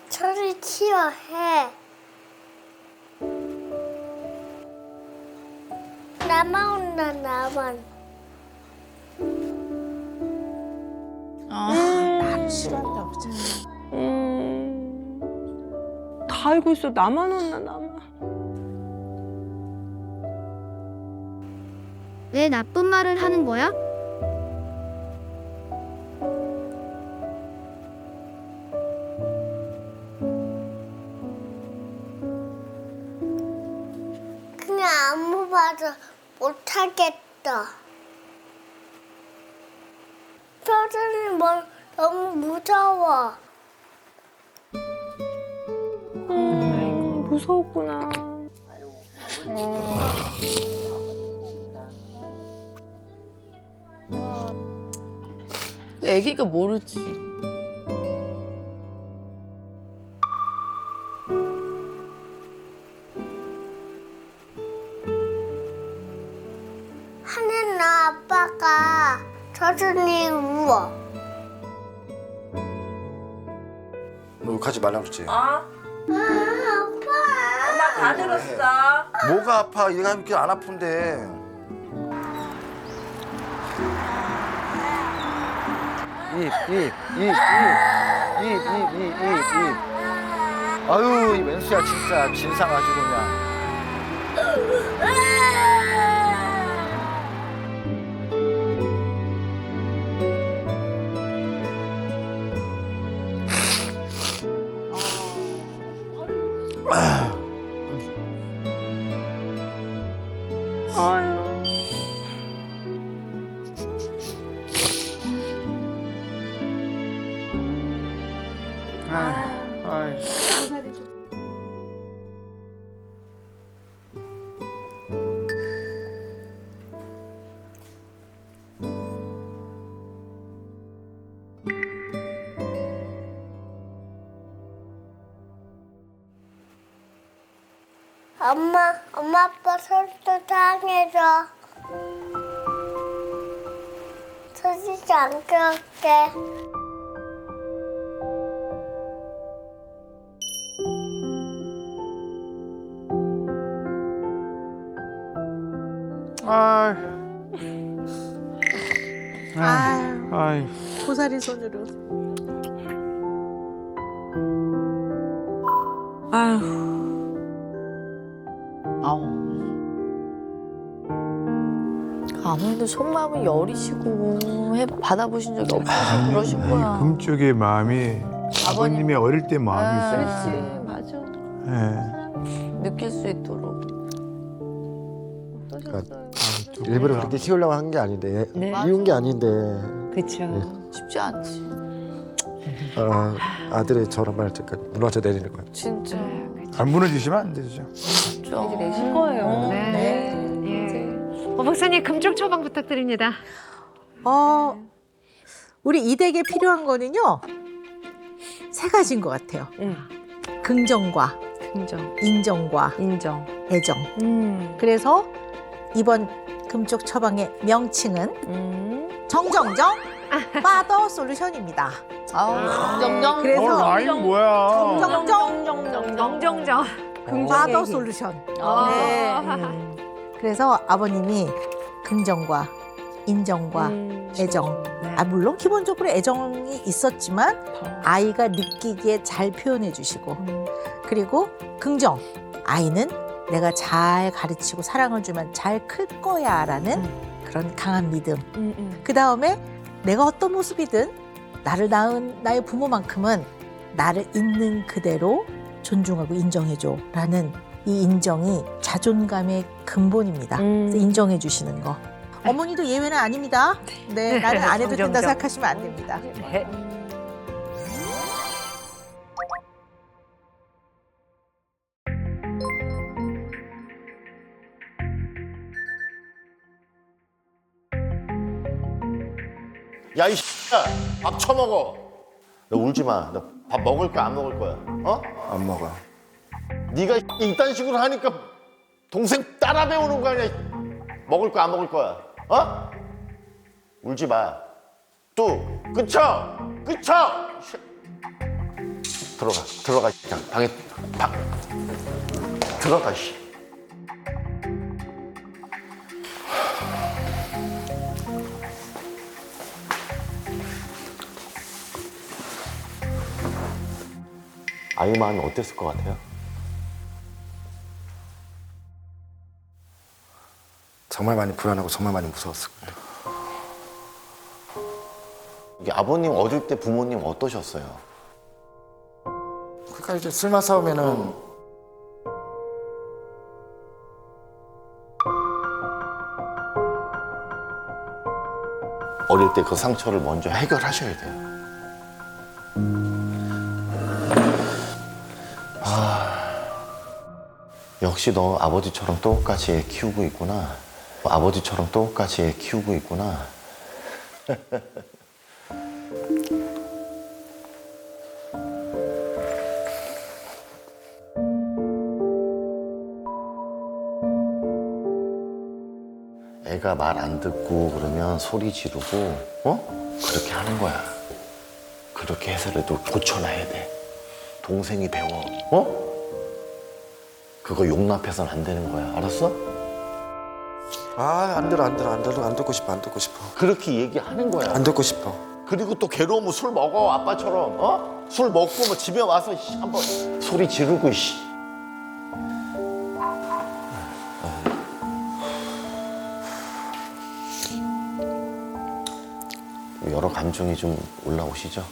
저리 치워 해. 나만 온다 나만. 나를 싫어한다고. 다 알고 있어. 나만 혼나, 나만. 왜 나쁜 말을 하는 거야? 그냥 아무 말도 못하겠다. 표정이 너무 무서워. 무서웠구나. 애기가 모르지. 하는 아빠가 저준이 우워. 욕하지 말라고 그랬지. 아빠. 엄마 다 들었어. 뭐가 아파? 얘가 이렇게 안 아픈데. 입. 아유, 이 멘수야 진짜 진상 아주 그냥. 엄마 아빠 손도 사랑해줘. 터지지 않게 할게. 아이. 고사리 손으로. 아무래도 속마음은 여리시고 받아보신 적이 없어서 그러신 거야. 금쪽의 마음이 아버님의 어릴 때 마음이 있어요. 그렇지, 맞아. 예. 느낄 수 있도록. 그러니까 일부러 그렇게 키우려고 한 게 아닌데 네. 이운 게 아닌데 그렇죠. 쉽지 않지. 아들이 저런 말 듣니까 무너져 내리는 거야. 진짜. 안 무너지시면 안 되죠. 진짜. 내신 거예요. 네. 예. 박사님 금쪽 처방 부탁드립니다. 우리 이 댁에 필요한 거는요 세 가지인 것 같아요. 긍정과 긍정, 인정과 인정. 애정. 그래서 이번 금쪽 처방의 명칭은 정정정 파더 솔루션입니다. 정정. 그래서 라임 뭐야? 정정정. 파더 솔루션. 네. 그래서 아버님이 긍정과 인정과 애정. 물론 기본적으로 애정이 있었지만 아이가 느끼기에 잘 표현해 주시고 그리고 긍정. 아이는 내가 잘 가르치고 사랑을 주면 잘 클 거야라는 그런 강한 믿음. 그 다음에 내가 어떤 모습이든 나를 낳은 나의 부모만큼은 나를 있는 그대로 존중하고 인정해줘라는 이 인정이 자존감의 근본입니다. 그래서 인정해 주시는 거. 어머니도 예외는 아닙니다. 네, 나는 안 해도 된다 정정. 생각하시면 안 됩니다. 네. 야, 이 X야. 밥 처먹어. 너 울지 마. 너 밥 먹을 거야, 안 먹을 거야? 어? 안 먹어. 네가 이딴 식으로 하니까 동생 따라 배우는 거 아니야? 먹을 거야, 안 먹을 거야? 어? 울지 마. 또 그쳐. 들어가. 그냥 방에 들어가. 씨. 아이 마음이 어땠을 것 같아요? 정말 많이 불안하고 정말 많이 무서웠을 거예요. 이게 아버님 어릴 때 부모님 어떠셨어요? 그러니까 이제 술만 싸우면은 어릴 때 그 상처를 먼저 해결하셔야 돼요. 역시 너 아버지처럼 똑같이 애 키우고 있구나. 아버지처럼 똑같이 애 키우고 있구나. 애가 말 안 듣고 그러면 소리 지르고 그렇게 하는 거야. 그렇게 해서라도 고쳐놔야 돼. 동생이 배워. 그거 용납해서는 안 되는 거야. 알았어? 안 들어 안 듣고 싶어. 그렇게 얘기하는 거야. 안 듣고 싶어. 그리고 또 괴로우면 술 먹어. 아빠처럼. 술 먹고 뭐 집에 와서 한번 소리 지르고 여러 감정이 좀 올라오시죠?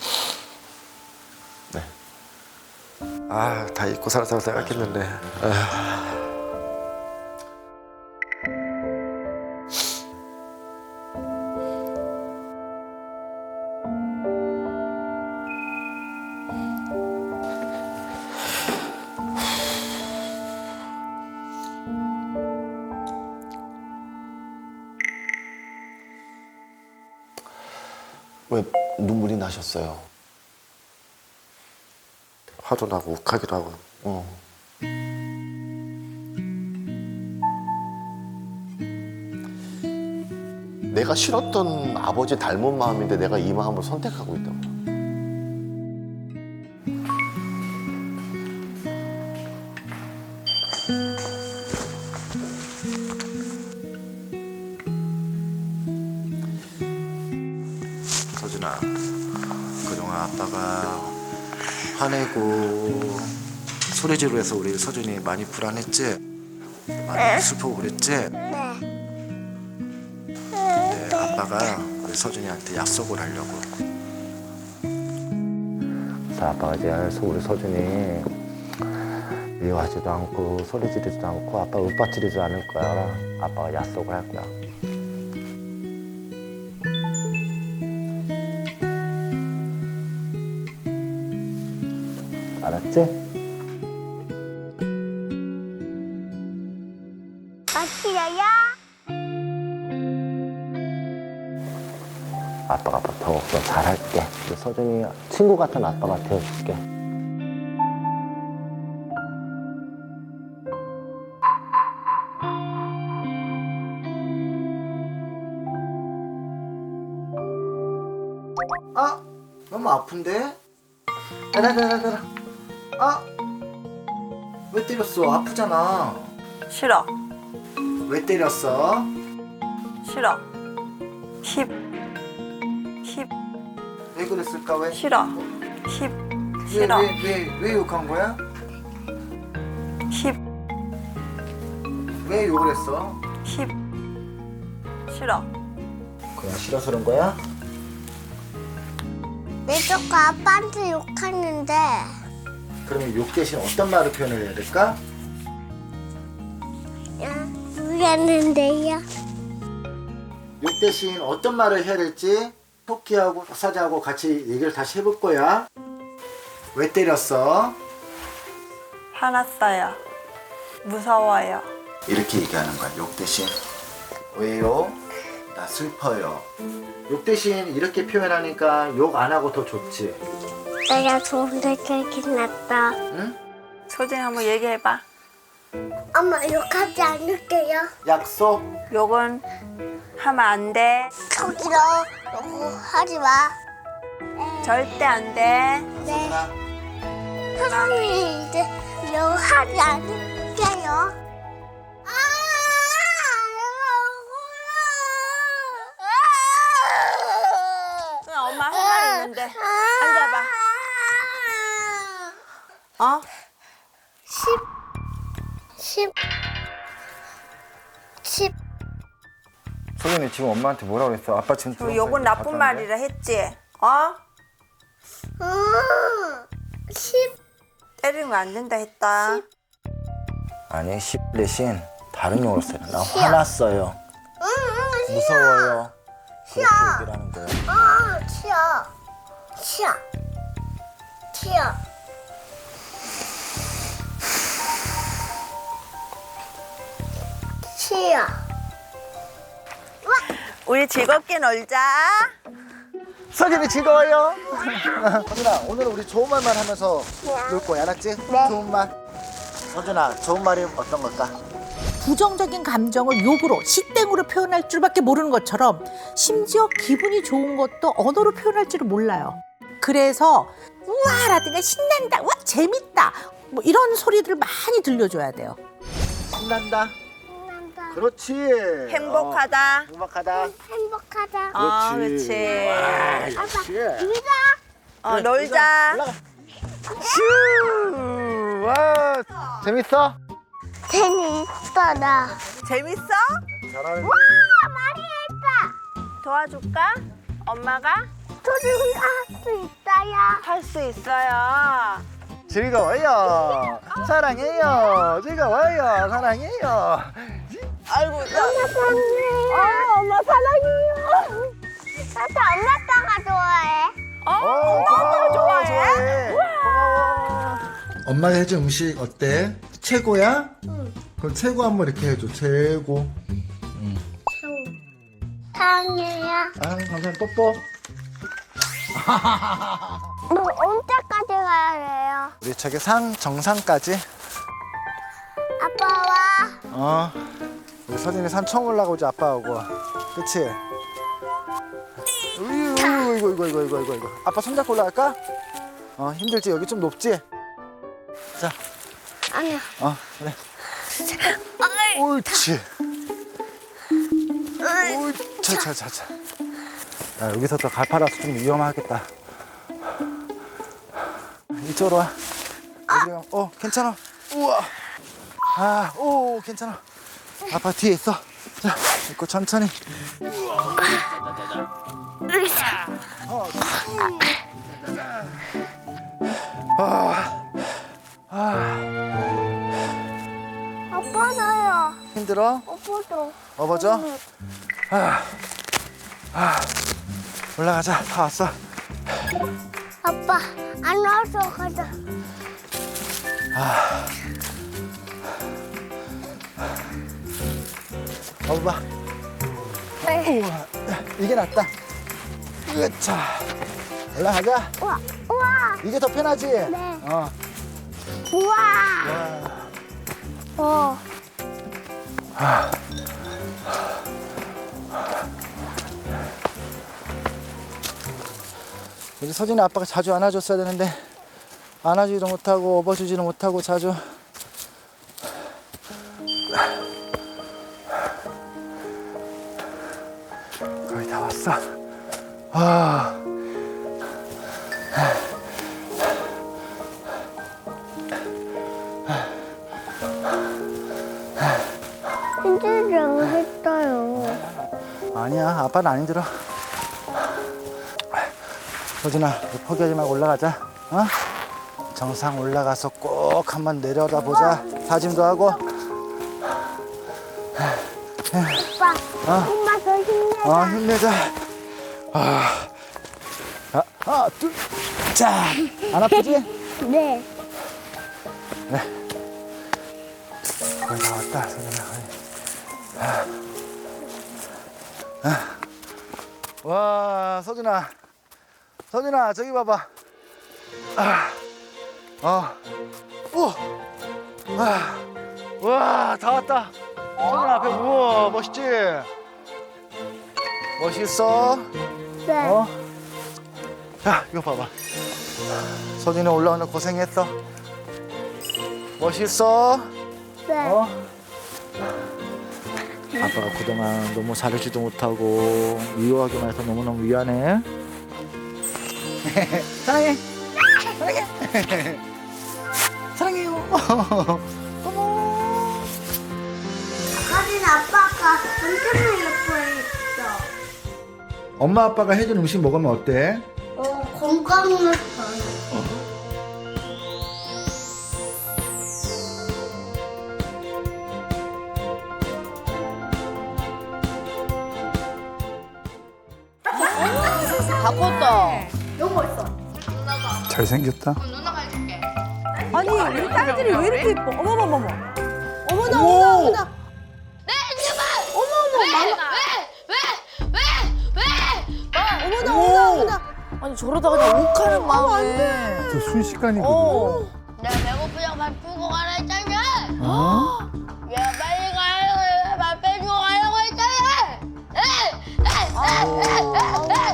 네. 다 잊고 살았다고 생각했는데. 왜 눈물이 나셨어요? 화도 나고 욱하기도 하고. 내가 싫었던 아버지 닮은 마음인데 내가 이 마음을 선택하고 있다고. 서준아, 그동안 아빠가 화내고 소리 지르해서 우리 서준이 많이 불안했지? 많이 슬프고 그랬지? 네, 아빠가 우리 서준이한테 약속을 하려고. 그래서 아빠가 이제 우리 서준이 미워하지도 않고 소리 지르지도 않고 아빠 윽박지르지도 않을 거야. 아빠가 약속을 할 거야. 알았지? 맛이야야. 아빠가 더 잘할게. 서준이 친구 같은 아빠가 되어줄게. 아, 너무 아픈데? 나라. 아, 왜 때렸어? 아프잖아. 싫어. 왜 때렸어? 싫어. 힙. 왜 그랬을까? 왜? 싫어. 힙. 싫어. 왜 욕한 거야? 힙. 왜 욕을 했어? 힙. 싫어. 그냥 싫어서 그런 거야? 내 조카 아빠한테 욕하는데. 그러면 욕 대신 어떤 말을 표현을 해야 될까? 모르겠는데요. 욕 대신 어떤 말을 해야 될지 토끼하고 사자하고 같이 얘기를 다시 해볼 거야. 왜 때렸어? 화났어요. 무서워요. 이렇게 얘기하는 거야. 욕 대신. 왜요? 나 슬퍼요. 욕 대신 이렇게 표현하니까 욕 안 하고 더 좋지. 내가 좋은데 그렇게 났다. 응? 소진이 한번 얘기해봐. 엄마 욕하지 않을게요. 약속? 욕은 하면 안 돼. 저기로 하지 마. 절대 안 돼. 네. 사람이 이제 욕하지 않을게요. 엄마 할 말 있는데. 앉아봐. 어? 10. 소연이 지금 엄마한테 뭐라 그랬어? 아빠 지금 그 욕은 나쁜 말이라 했지? 어? 10. 때리는 거 안 된다 했다. 아니 10 대신 다른 용어로 써요. 나 화났어요. 무서워요. 그렇게 얘기를 하는 거예요. 치아. 우리 즐겁게 놀자. 서준이 즐거워요? 서준아, 오늘 우리 좋은 말만 하면서 놀 거야, 알았지? 네. 좋은 말. 서준아, 좋은 말이 어떤 걸까? 부정적인 감정을 욕으로, 시땡으로 표현할 줄밖에 모르는 것처럼 심지어 기분이 좋은 것도 언어로 표현할 줄을 몰라요. 그래서 우와라든가 신난다, 와 재밌다 뭐 이런 소리들을 많이 들려줘야 돼요. 신난다. 그렇지. 행복하다. 행복하다. 행복하다. 아, 그렇지. 와, 역시. 어, 놀자. 올라가. 슈! 와, 재밌어? 재밌어라. 재밌어? 잘하는데. 많이 했다. 도와줄까? 엄마가? 소중히 할 수 있어요. 할 수 있어요. 즐거워요. 사랑해요. 즐거워요. 사랑해요. 아이고, 엄마 사랑해요. 나도 엄마 아빠가 좋아해. 엄마 좋아해? 고마워. 엄마가 해준 음식 어때? 최고야? 응. 그럼 최고 한번 이렇게 해줘. 최고. 사랑해요. 아, 감사합니다. 뽀뽀. 뭐 언제까지 가야 해요? 우리 저기 상 정상까지. 아빠와. 우리 서진이 산 처음 올라가보자. 아빠하고. 그치? 이거. 아빠 손잡고 올라갈까? 힘들지? 여기 좀 높지? 자. 아니야. 그래. 옳지. 자. 야, 여기서 또 가파라서 좀 위험하겠다. 이쪽으로 와. 여기로, 괜찮아. 우와. 오, 괜찮아. 아빠 뒤에 있어. 자, 있고 천천히. 아빠 나요. 힘들어? 아빠도. 업어줘? 올라가자. 다 왔어. 아빠 안 와서 가자. 업어봐. 네. 우와, 이게 낫다. 으차. 올라가자. 우와 우와. 이게 더 편하지? 네. 어. 우와. 우리 서진이 아빠가 자주 안아줬어야 되는데 안아주지도 못하고 업어주지도 못하고 자주. 거의 다 왔어. 힘들어 했어요. 아니야, 아빠는 안 힘들어. 서진아, 포기하지 말고 올라가자. 어? 정상 올라가서 꼭 한번 내려다보자. 다짐도 하고. 아빠 엄마 더 힘내자. 힘내자. 하나, 둘, 자, 안 아프지? 네. 거의 다 왔다, 서진아. 와, 서진아. 서진아, 저기 봐봐. 와, 다 왔다. 서진아, 앞에 우와, 멋있지? 멋있어? 네. 야, 이거 봐봐. 서진이 올라오는 고생했어. 멋있어? 네. 아빠가 그동안 너무 잘해주지도 못하고 미워하기만 해서 너무너무 미안해. 사랑해. 사랑해. 사랑해요. 사진 아빠가 엄청 예뻐했어. 엄마 아빠가 해준 음식 먹으면 어때? 건강했어. 바꿨다. 너무 멋있어. 잘생겼다. 아니 우리 딸들이 왜 이렇게 예뻐? 어머머머머. 어머나 어머나 어머나. 어머나 어머나 어머나. 아니 저러다가 그냥 욱하는 마음에. 저 순식간이거든. 내가 배고프다고 밥 주고 가라 했잖아. 야 빨리 가요. 밥 빼주고 가려고 했잖아.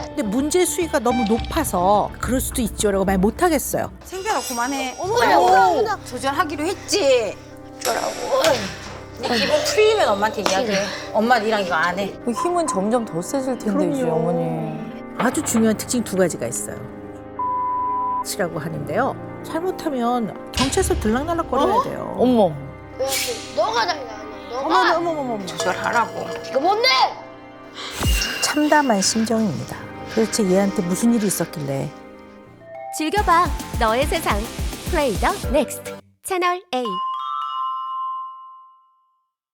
근데 문제 수위가 너무 높아서 그럴 수도 있죠라고 말 못하겠어요. 생겨라 그만해. 어머나. 조절하기로 했지. 기분 풀리면 엄마한테 이야기해. 엄마 니랑 이거 안 해. 그 힘은 점점 더 세질 텐데 이제 어머니. 아주 중요한 특징 두 가지가 있어요. 치라고 하는데요. 잘못하면 경찰서 들락날락거려야 돼요. 어머. 너가 달라. 너가. 어머머머머. 조절하라고. 이거 뭔데? 참담한 심정입니다. 도대체 얘한테 무슨 일이 있었길래. 즐겨봐 너의 세상 플레이 더 넥스트 채널 A.